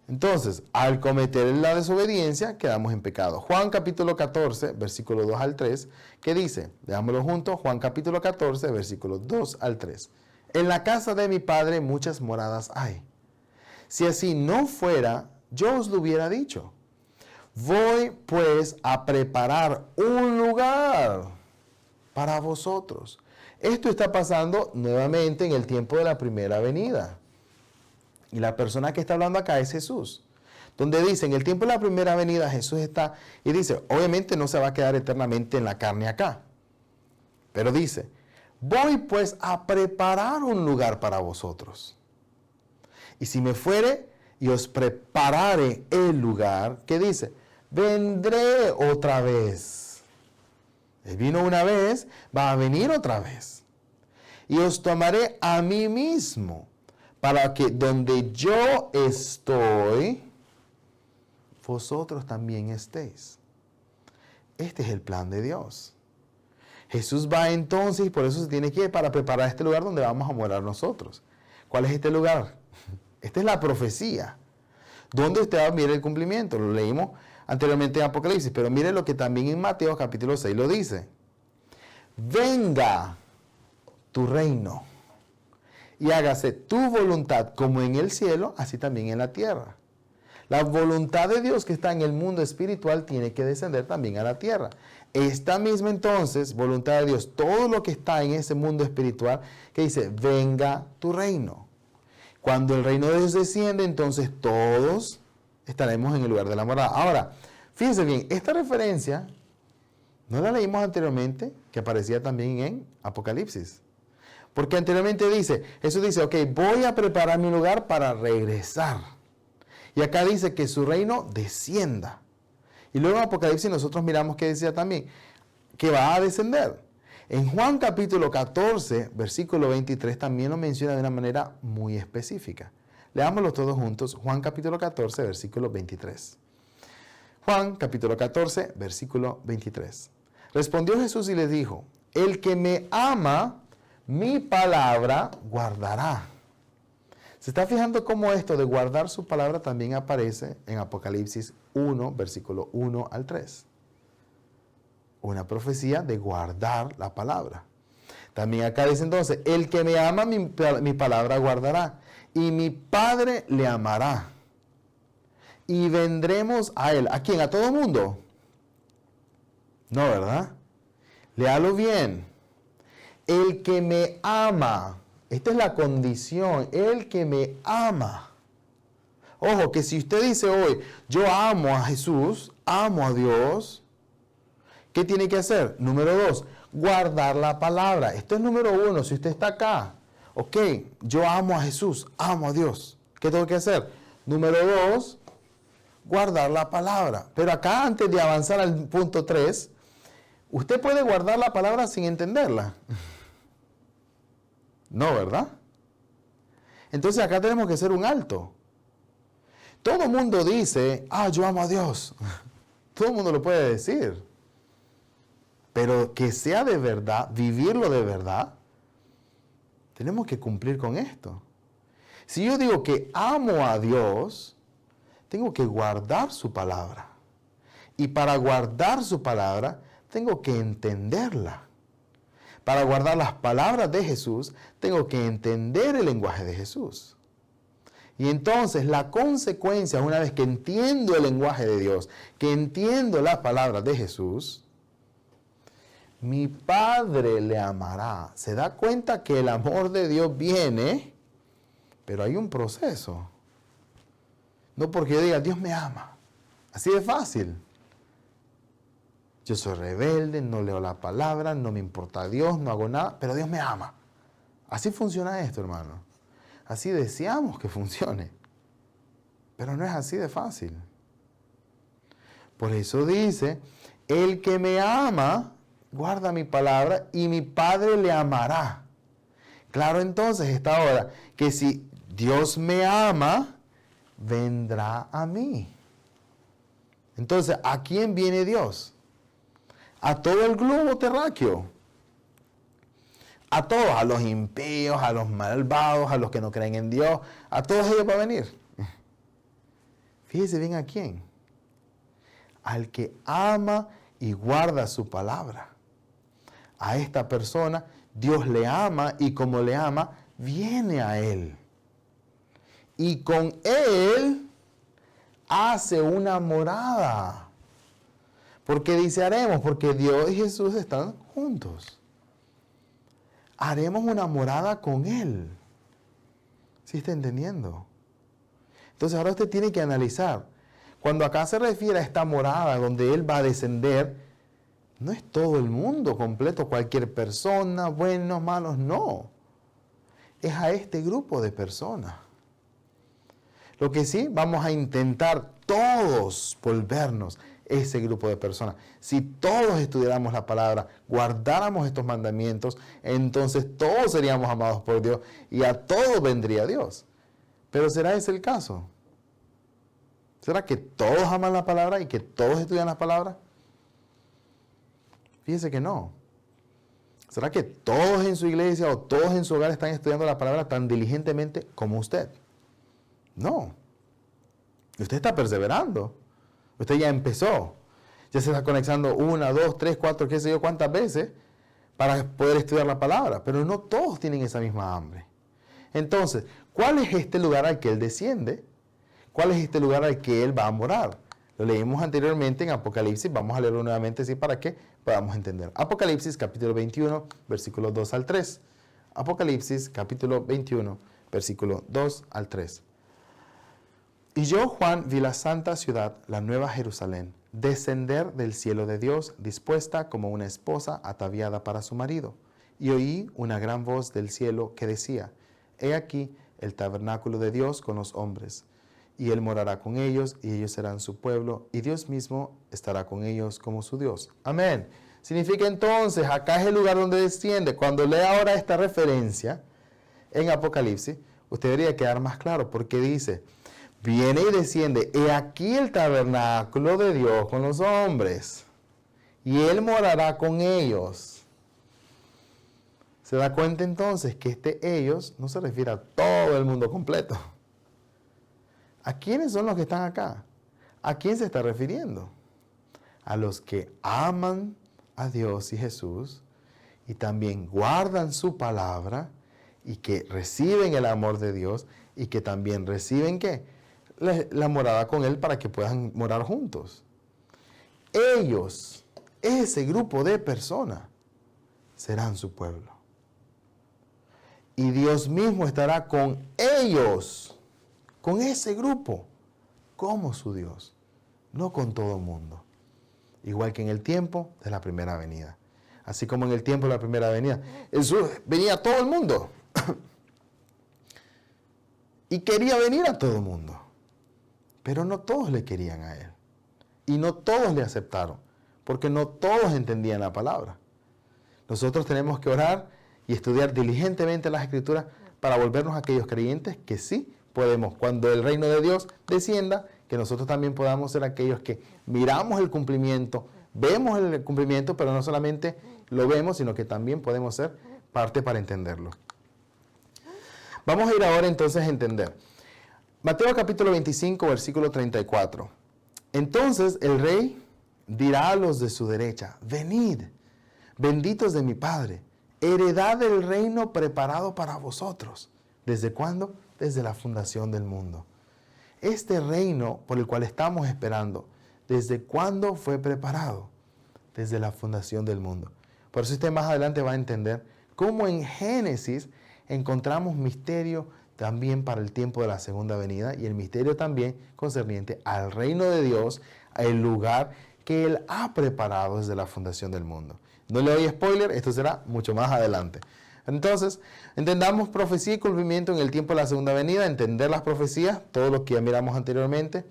Entonces, al cometer la desobediencia, quedamos en pecado. Juan capítulo 14, versículo 2 al 3, que dice, leámoslo juntos, Juan capítulo 14, versículos 2 al 3. En la casa de mi Padre muchas moradas hay. Si así no fuera, yo os lo hubiera dicho. Voy pues a preparar un lugar para vosotros. Esto está pasando nuevamente en el tiempo de la primera venida. Y la persona que está hablando acá es Jesús. Donde dice, en el tiempo de la primera venida Jesús está, y dice, obviamente no se va a quedar eternamente en la carne acá. Pero dice, voy pues a preparar un lugar para vosotros. Y si me fuere y os preparare el lugar, ¿qué dice? Vendré otra vez. Él vino una vez, va a venir otra vez. Y os tomaré a mí mismo, para que donde yo estoy, vosotros también estéis. Este es el plan de Dios. Jesús va entonces, y por eso se tiene que ir para preparar este lugar donde vamos a morar nosotros. ¿Cuál es este lugar? Esta es la profecía. ¿Dónde usted va a mirar el cumplimiento? Lo leímos anteriormente en Apocalipsis, pero mire lo que también en Mateo capítulo 6 lo dice. Venga tu reino y hágase tu voluntad como en el cielo, así también en la tierra. La voluntad de Dios que está en el mundo espiritual tiene que descender también a la tierra. Esta misma entonces, voluntad de Dios, todo lo que está en ese mundo espiritual, que dice, venga tu reino. Cuando el reino de Dios desciende, entonces todos estaremos en el lugar de la morada. Ahora, fíjense bien, esta referencia, ¿no la leímos anteriormente? Que aparecía también en Apocalipsis. Porque anteriormente dice, Jesús dice, ok, voy a preparar mi lugar para regresar. Y acá dice que su reino descienda. Y luego en Apocalipsis nosotros miramos que decía también, que va a descender. En Juan capítulo 14, versículo 23, también lo menciona de una manera muy específica. Leámoslo todos juntos. Juan capítulo 14, versículo 23. Juan capítulo 14, versículo 23. Respondió Jesús y les dijo, el que me ama, mi palabra guardará. ¿Se está fijando cómo esto de guardar su palabra también aparece en Apocalipsis 1, versículo 1 al 3? Una profecía de guardar la palabra. También acá dice entonces, el que me ama, mi palabra guardará, y mi Padre le amará. Y vendremos a él. ¿A quién? ¿A todo mundo? No, ¿verdad? Léalo bien. El que me ama. Esta es la condición. El que me ama. Ojo, que si usted dice hoy, yo amo a Jesús, amo a Dios, ¿qué tiene que hacer? Número 2, guardar la palabra. Esto es número 1. Si usted está acá, ok, yo amo a Jesús, amo a Dios. ¿Qué tengo que hacer? Número 2, guardar la palabra. Pero acá, antes de avanzar al punto 3, usted puede guardar la palabra sin entenderla. No, ¿verdad? Entonces acá tenemos que hacer un alto. Todo el mundo dice, yo amo a Dios. Todo el mundo lo puede decir. Pero que sea de verdad, vivirlo de verdad, tenemos que cumplir con esto. Si yo digo que amo a Dios, tengo que guardar su palabra. Y para guardar su palabra, tengo que entenderla. Para guardar las palabras de Jesús, tengo que entender el lenguaje de Jesús. Y entonces la consecuencia, una vez que entiendo el lenguaje de Dios, que entiendo las palabras de Jesús, mi Padre le amará. Se da cuenta que el amor de Dios viene, pero hay un proceso. No porque yo diga, Dios me ama. Así de fácil. Yo soy rebelde, no leo la palabra, no me importa Dios, no hago nada, pero Dios me ama. Así funciona esto, hermano. Así deseamos que funcione. Pero no es así de fácil. Por eso dice, el que me ama, guarda mi palabra y mi Padre le amará. Claro, entonces está ahora que si Dios me ama, vendrá a mí. Entonces, ¿a quién viene Dios? A todo el globo terráqueo. A todos, a los impíos, a los malvados, a los que no creen en Dios, a todos ellos va a venir. Fíjese bien a quién. Al que ama y guarda su palabra. A esta persona Dios le ama y como le ama, viene a él. Y con él hace una morada. ¿Por qué dice haremos? Porque Dios y Jesús están juntos. Haremos una morada con él. ¿Sí está entendiendo? Entonces ahora usted tiene que analizar. Cuando acá se refiere a esta morada donde él va a descender, no es todo el mundo completo, cualquier persona, buenos, malos, no. Es a este grupo de personas. Lo que sí, vamos a intentar todos volvernos ese grupo de personas. Si todos estudiáramos la palabra, guardáramos estos mandamientos, entonces todos seríamos amados por Dios y a todos vendría Dios. Pero ¿será ese el caso? ¿Será que todos aman la palabra y que todos estudian la palabra? Fíjese que no. ¿Será que todos en su iglesia o todos en su hogar están estudiando la palabra tan diligentemente como usted? No. Usted está perseverando. Usted ya empezó. Ya se está conectando 1, 2, 3, 4, qué sé yo cuántas veces para poder estudiar la palabra. Pero no todos tienen esa misma hambre. Entonces, ¿cuál es este lugar al que Él desciende? ¿Cuál es este lugar al que Él va a morar? Lo leímos anteriormente en Apocalipsis. Vamos a leerlo nuevamente así para que podamos entender. Apocalipsis capítulo 21, versículos 2 al 3. Apocalipsis capítulo 21, versículo 2 al 3. Y yo, Juan, vi la santa ciudad, la nueva Jerusalén, descender del cielo de Dios, dispuesta como una esposa ataviada para su marido. Y oí una gran voz del cielo que decía, he aquí el tabernáculo de Dios con los hombres, y Él morará con ellos, y ellos serán su pueblo, y Dios mismo estará con ellos como su Dios. Amén. Significa entonces, acá es el lugar donde desciende. Cuando lea ahora esta referencia en Apocalipsis, usted debería quedar más claro, porque dice, viene y desciende, he aquí el tabernáculo de Dios con los hombres, y Él morará con ellos. ¿Se da cuenta entonces que ellos no se refiere a todo el mundo completo? ¿A quiénes son los que están acá? ¿A quién se está refiriendo? A los que aman a Dios y Jesús y también guardan su palabra y que reciben el amor de Dios y que también reciben ¿qué? La morada con Él para que puedan morar juntos. Ellos, ese grupo de personas, serán su pueblo. Y Dios mismo estará con ellos, con ese grupo, como su Dios, no con todo el mundo. Igual que en el tiempo de la primera venida. Así como en el tiempo de la primera venida, Jesús venía a todo el mundo. Y quería venir a todo el mundo. Pero no todos le querían a Él. Y no todos le aceptaron. Porque no todos entendían la palabra. Nosotros tenemos que orar y estudiar diligentemente las Escrituras para volvernos aquellos creyentes que sí podemos, cuando el reino de Dios descienda, que nosotros también podamos ser aquellos que miramos el cumplimiento, vemos el cumplimiento, pero no solamente lo vemos, sino que también podemos ser parte para entenderlo. Vamos a ir ahora entonces a entender. Mateo capítulo 25, versículo 34. Entonces el rey dirá a los de su derecha, venid, benditos de mi Padre, heredad del reino preparado para vosotros. ¿Desde cuándo? Desde la fundación del mundo. Este reino por el cual estamos esperando, ¿desde cuándo fue preparado? Desde la fundación del mundo. Por eso usted más adelante va a entender cómo en Génesis encontramos misterio también para el tiempo de la segunda venida y el misterio también concerniente al reino de Dios, el lugar que Él ha preparado desde la fundación del mundo. No le doy spoiler, esto será mucho más adelante. Entonces, entendamos profecía y cumplimiento en el tiempo de la segunda venida, entender las profecías, todo lo que ya miramos anteriormente.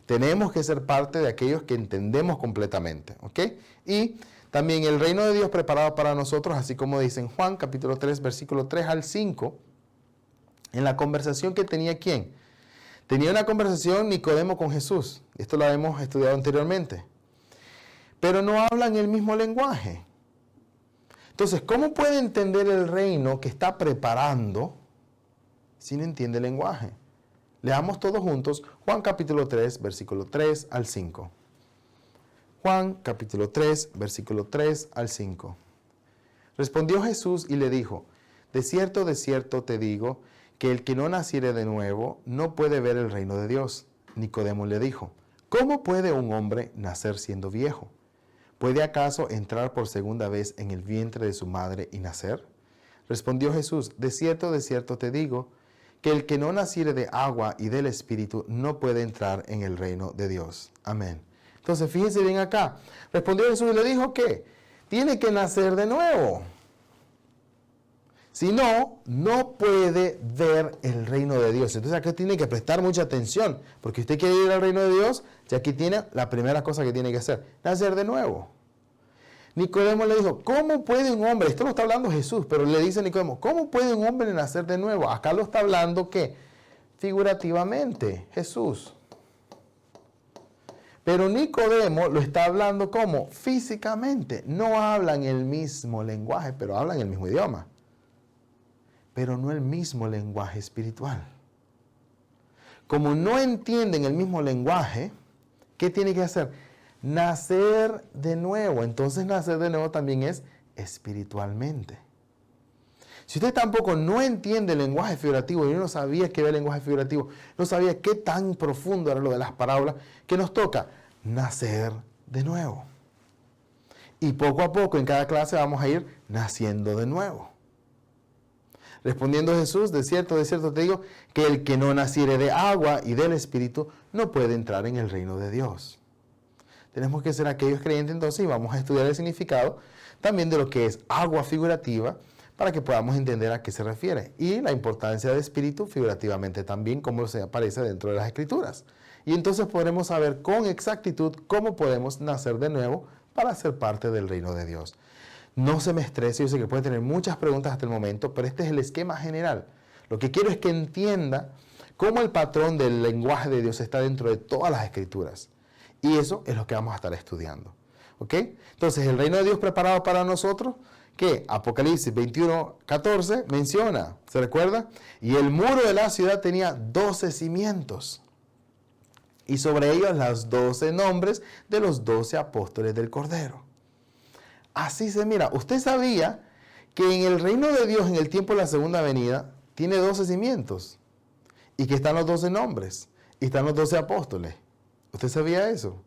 Tenemos que ser parte de aquellos que entendemos completamente, ¿ok? Y también el reino de Dios preparado para nosotros, así como dice en Juan capítulo 3, versículo 3 al 5, en la conversación que tenía ¿quién? Tenía una conversación Nicodemo con Jesús. Esto lo hemos estudiado anteriormente. Pero no hablan el mismo lenguaje. Entonces, ¿cómo puede entender el reino que está preparando si no entiende el lenguaje? Leamos todos juntos Juan capítulo 3, versículo 3 al 5. Juan capítulo 3, versículo 3 al 5. Respondió Jesús y le dijo, de cierto te digo, que el que no naciere de nuevo no puede ver el reino de Dios. Nicodemo le dijo, ¿cómo puede un hombre nacer siendo viejo? ¿Puede acaso entrar por segunda vez en el vientre de su madre y nacer? Respondió Jesús, de cierto te digo, que el que no naciere de agua y del Espíritu no puede entrar en el reino de Dios. Amén. Entonces, fíjense bien acá. Respondió Jesús y le dijo que tiene que nacer de nuevo. Si no, no puede ver el reino de Dios. Entonces aquí tiene que prestar mucha atención, porque usted quiere ir al reino de Dios, ya aquí tiene la primera cosa que tiene que hacer, nacer de nuevo. Nicodemo le dijo, ¿cómo puede un hombre? Esto lo está hablando Jesús, pero le dice Nicodemo, ¿cómo puede un hombre nacer de nuevo? Acá lo está hablando, ¿qué? Figurativamente, Jesús. Pero Nicodemo lo está hablando ¿cómo? Físicamente. No hablan el mismo lenguaje, pero hablan el mismo idioma. Pero no el mismo lenguaje espiritual. Como no entienden el mismo lenguaje, ¿qué tiene que hacer? Nacer de nuevo. Entonces nacer de nuevo también es espiritualmente. Si usted tampoco no entiende el lenguaje figurativo, y yo no sabía qué era el lenguaje figurativo, no sabía qué tan profundo era lo de las parábolas, que nos toca nacer de nuevo. Y poco a poco en cada clase vamos a ir naciendo de nuevo. Respondiendo Jesús, de cierto te digo, que el que no naciere de agua y del Espíritu no puede entrar en el reino de Dios. Tenemos que ser aquellos creyentes entonces y vamos a estudiar el significado también de lo que es agua figurativa para que podamos entender a qué se refiere. Y la importancia del Espíritu figurativamente también, como se aparece dentro de las Escrituras. Y entonces podremos saber con exactitud cómo podemos nacer de nuevo para ser parte del reino de Dios. No se me estrese, yo sé que puede tener muchas preguntas hasta el momento, pero este es el esquema general. Lo que quiero es que entienda cómo el patrón del lenguaje de Dios está dentro de todas las Escrituras. Y eso es lo que vamos a estar estudiando. ¿Ok? Entonces, el reino de Dios preparado para nosotros, que Apocalipsis 21:14 menciona, ¿se recuerda? Y el muro de la ciudad tenía 12 cimientos. Y sobre ellos los 12 nombres de los 12 apóstoles del Cordero. Así se mira. Usted sabía que en el reino de Dios, en el tiempo de la segunda venida, tiene 12 cimientos. Y que están los 12 nombres. Y están los 12 apóstoles. ¿Usted sabía eso?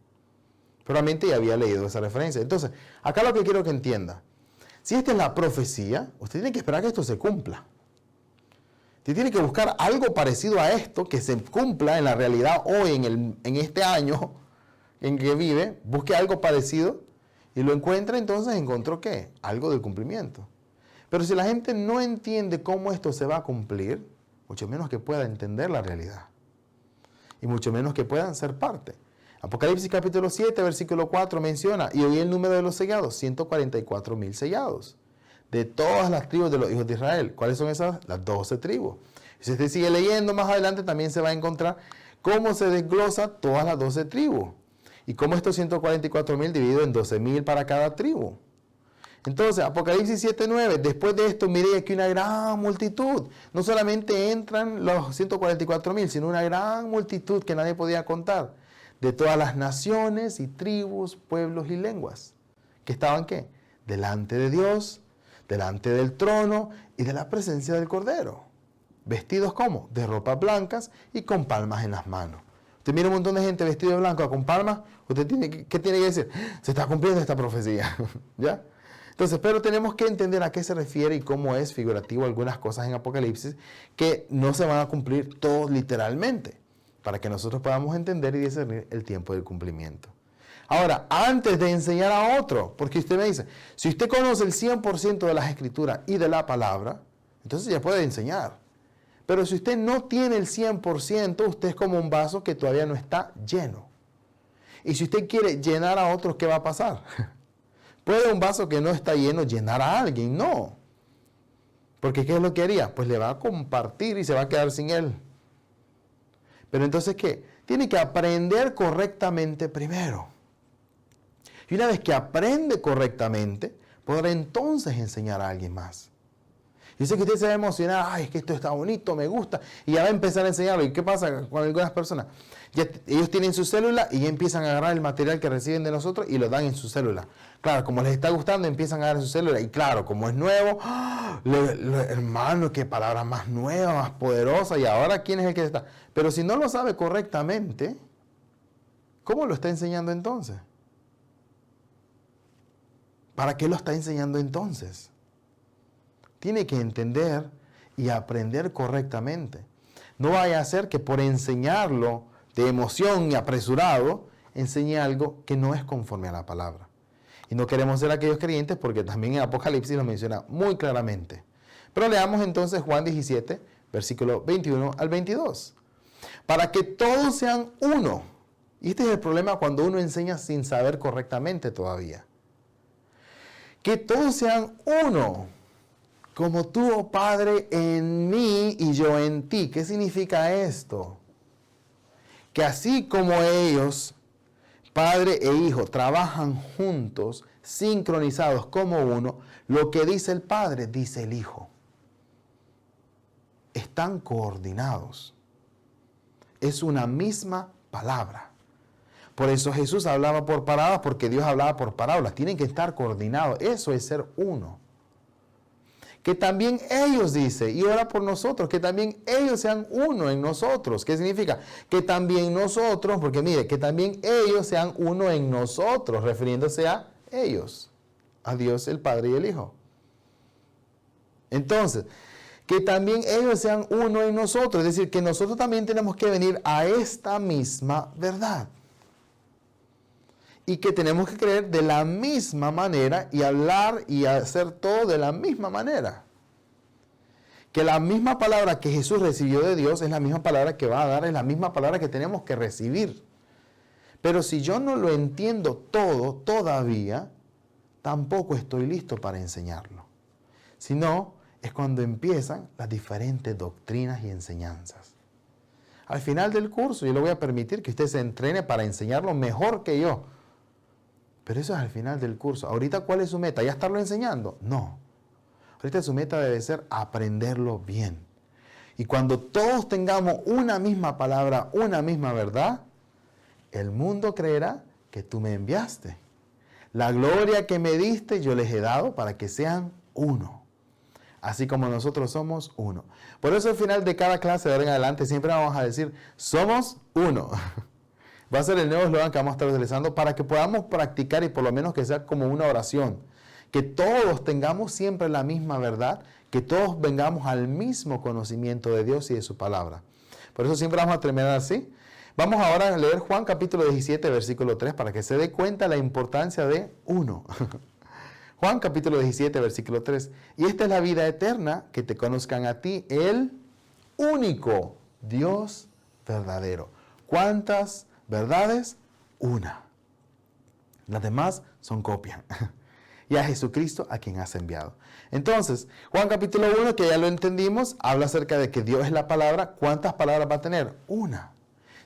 Probablemente ya había leído esa referencia. Entonces, acá lo que quiero que entienda. Si esta es la profecía, usted tiene que esperar que esto se cumpla. Usted tiene que buscar algo parecido a esto que se cumpla en la realidad hoy, en este año en que vive. Busque algo parecido y lo encuentra, entonces encontró ¿qué? Algo del cumplimiento. Pero si la gente no entiende cómo esto se va a cumplir, mucho menos que pueda entender la realidad. Y mucho menos que puedan ser parte. Apocalipsis capítulo 7, versículo 4 menciona, y oí el número de los sellados, 144,000 sellados, de todas las tribus de los hijos de Israel. ¿Cuáles son esas? Las 12 tribus. Y si usted sigue leyendo más adelante, también se va a encontrar cómo se desglosa todas las 12 tribus. Y cómo estos 144,000 divididos en 12,000 para cada tribu. Entonces, Apocalipsis 7:9, después de esto miré aquí una gran multitud. No solamente entran los 144,000, sino una gran multitud que nadie podía contar. De todas las naciones y tribus, pueblos y lenguas. ¿Que estaban qué? Delante de Dios, delante del trono y de la presencia del Cordero. Vestidos ¿cómo? De ropas blancas y con palmas en las manos. Usted mira un montón de gente vestido de blanco con palmas, usted ¿qué tiene que decir? Se está cumpliendo esta profecía. ¿Ya? Entonces, pero tenemos que entender a qué se refiere y cómo es figurativo algunas cosas en Apocalipsis que no se van a cumplir todos literalmente, para que nosotros podamos entender y discernir el tiempo del cumplimiento. Ahora, antes de enseñar a otro, porque usted me dice, si usted conoce el 100% de las Escrituras y de la palabra, entonces ya puede enseñar. Pero si usted no tiene el 100%, usted es como un vaso que todavía no está lleno. Y si usted quiere llenar a otros, ¿qué va a pasar? ¿Puede un vaso que no está lleno llenar a alguien? No. Porque ¿qué es lo que haría? Pues le va a compartir y se va a quedar sin él. Pero entonces, ¿qué? Tiene que aprender correctamente primero. Y una vez que aprende correctamente, podrá entonces enseñar a alguien más. Yo sé que usted se va a emocionar, ay, es que esto está bonito, me gusta, y ya va a empezar a enseñarlo. ¿Y qué pasa con algunas personas? Ya ellos tienen su célula y ya empiezan a agarrar el material que reciben de nosotros y lo dan en su célula. Claro, como les está gustando, empiezan a agarrar su célula. Y claro, como es nuevo, hermano, qué palabra más nueva, más poderosa. Y ahora, ¿quién es el que está? Pero si no lo sabe correctamente, ¿cómo lo está enseñando entonces? ¿Para qué lo está enseñando entonces? Tiene que entender y aprender correctamente. No vaya a ser que por enseñarlo de emoción y apresurado, enseñe algo que no es conforme a la palabra. Y no queremos ser aquellos creyentes porque también en Apocalipsis lo menciona muy claramente. Pero leamos entonces Juan 17, versículo 21 al 22. Para que todos sean uno. Y este es el problema cuando uno enseña sin saber correctamente todavía. Que todos sean uno. Como tú, oh Padre, en mí y yo en ti. ¿Qué significa esto? Que así como ellos, Padre e Hijo, trabajan juntos, sincronizados como uno, lo que dice el Padre, dice el Hijo. Están coordinados. Es una misma palabra. Por eso Jesús hablaba por parábolas, porque Dios hablaba por parábolas. Tienen que estar coordinados. Eso es ser uno. Que también ellos, dice, y ora por nosotros, que también ellos sean uno en nosotros. ¿Qué significa? Que también nosotros, porque mire, que también ellos sean uno en nosotros, refiriéndose a ellos, a Dios el Padre y el Hijo. Entonces, que también ellos sean uno en nosotros, es decir, que nosotros también tenemos que venir a esta misma verdad. Y que tenemos que creer de la misma manera y hablar y hacer todo de la misma manera. Que la misma palabra que Jesús recibió de Dios es la misma palabra que va a dar, es la misma palabra que tenemos que recibir. Pero si yo no lo entiendo todo todavía, tampoco estoy listo para enseñarlo. Si no, es cuando empiezan las diferentes doctrinas y enseñanzas. Al final del curso yo le voy a permitir que usted se entrene para enseñarlo mejor que yo. Pero eso es al final del curso. Ahorita, ¿cuál es su meta? ¿Ya estarlo enseñando? No. Ahorita su meta debe ser aprenderlo bien. Y cuando todos tengamos una misma palabra, una misma verdad, el mundo creerá que tú me enviaste. La gloria que me diste yo les he dado para que sean uno. Así como nosotros somos uno. Por eso al final de cada clase de ahora en adelante siempre vamos a decir, somos uno. Va a ser el nuevo eslogan que vamos a estar utilizando para que podamos practicar y por lo menos que sea como una oración. Que todos tengamos siempre la misma verdad, que todos vengamos al mismo conocimiento de Dios y de su palabra. Por eso siempre vamos a terminar así. Vamos ahora a leer Juan capítulo 17, versículo 3, para que se dé cuenta la importancia de uno. Juan capítulo 17, versículo 3. Y esta es la vida eterna, que te conozcan a ti, el único Dios verdadero. ¿Cuántas verdades? Una. Las demás son copia. Y a Jesucristo a quien has enviado. Entonces, Juan capítulo 1, que ya lo entendimos, habla acerca de que Dios es la palabra. ¿Cuántas palabras va a tener? Una.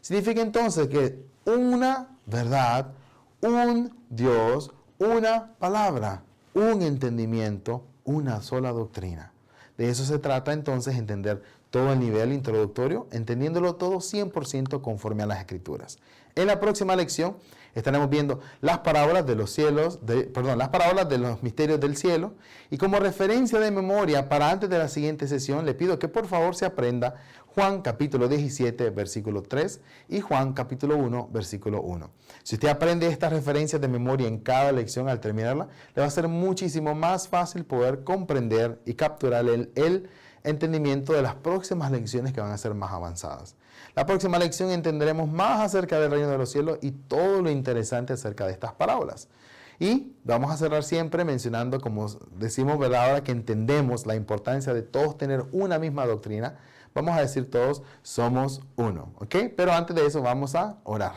Significa entonces que una verdad, un Dios, una palabra, un entendimiento, una sola doctrina. De eso se trata entonces entender todo el nivel introductorio, entendiéndolo todo 100% conforme a las Escrituras. En la próxima lección estaremos viendo las parábolas de los cielos, las parábolas de los misterios del cielo, y como referencia de memoria para antes de la siguiente sesión le pido que por favor se aprenda Juan capítulo 17 versículo 3 y Juan capítulo 1 versículo 1. Si usted aprende estas referencias de memoria en cada lección al terminarla, le va a ser muchísimo más fácil poder comprender y capturar el entendimiento de las próximas lecciones que van a ser más avanzadas. La próxima lección entenderemos más acerca del reino de los cielos y todo lo interesante acerca de estas parábolas. Y vamos a cerrar siempre mencionando, como decimos, ¿verdad? Ahora que entendemos la importancia de todos tener una misma doctrina, vamos a decir todos, somos uno, ¿ok? Pero antes de eso vamos a orar.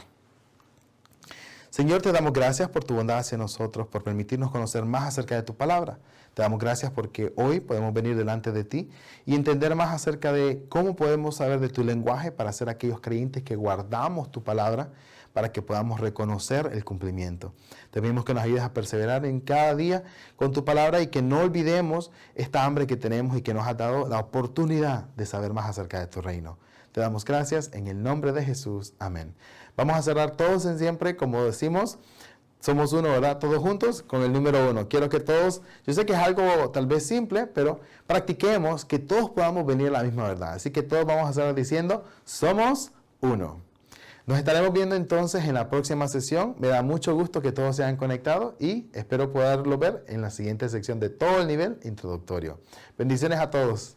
Señor, te damos gracias por tu bondad hacia nosotros, por permitirnos conocer más acerca de tu palabra. Te damos gracias porque hoy podemos venir delante de ti y entender más acerca de cómo podemos saber de tu lenguaje para ser aquellos creyentes que guardamos tu palabra, para que podamos reconocer el cumplimiento. Te pedimos que nos ayudes a perseverar en cada día con tu palabra y que no olvidemos esta hambre que tenemos y que nos has dado la oportunidad de saber más acerca de tu reino. Te damos gracias en el nombre de Jesús. Amén. Vamos a cerrar todos en siempre, como decimos, somos uno, ¿verdad? Todos juntos con el número 1. Quiero que todos, yo sé que es algo tal vez simple, pero practiquemos que todos podamos venir a la misma verdad. Así que todos vamos a estar diciendo, somos uno. Nos estaremos viendo entonces en la próxima sesión. Me da mucho gusto que todos se hayan conectado y espero poderlo ver en la siguiente sección de todo el nivel introductorio. Bendiciones a todos.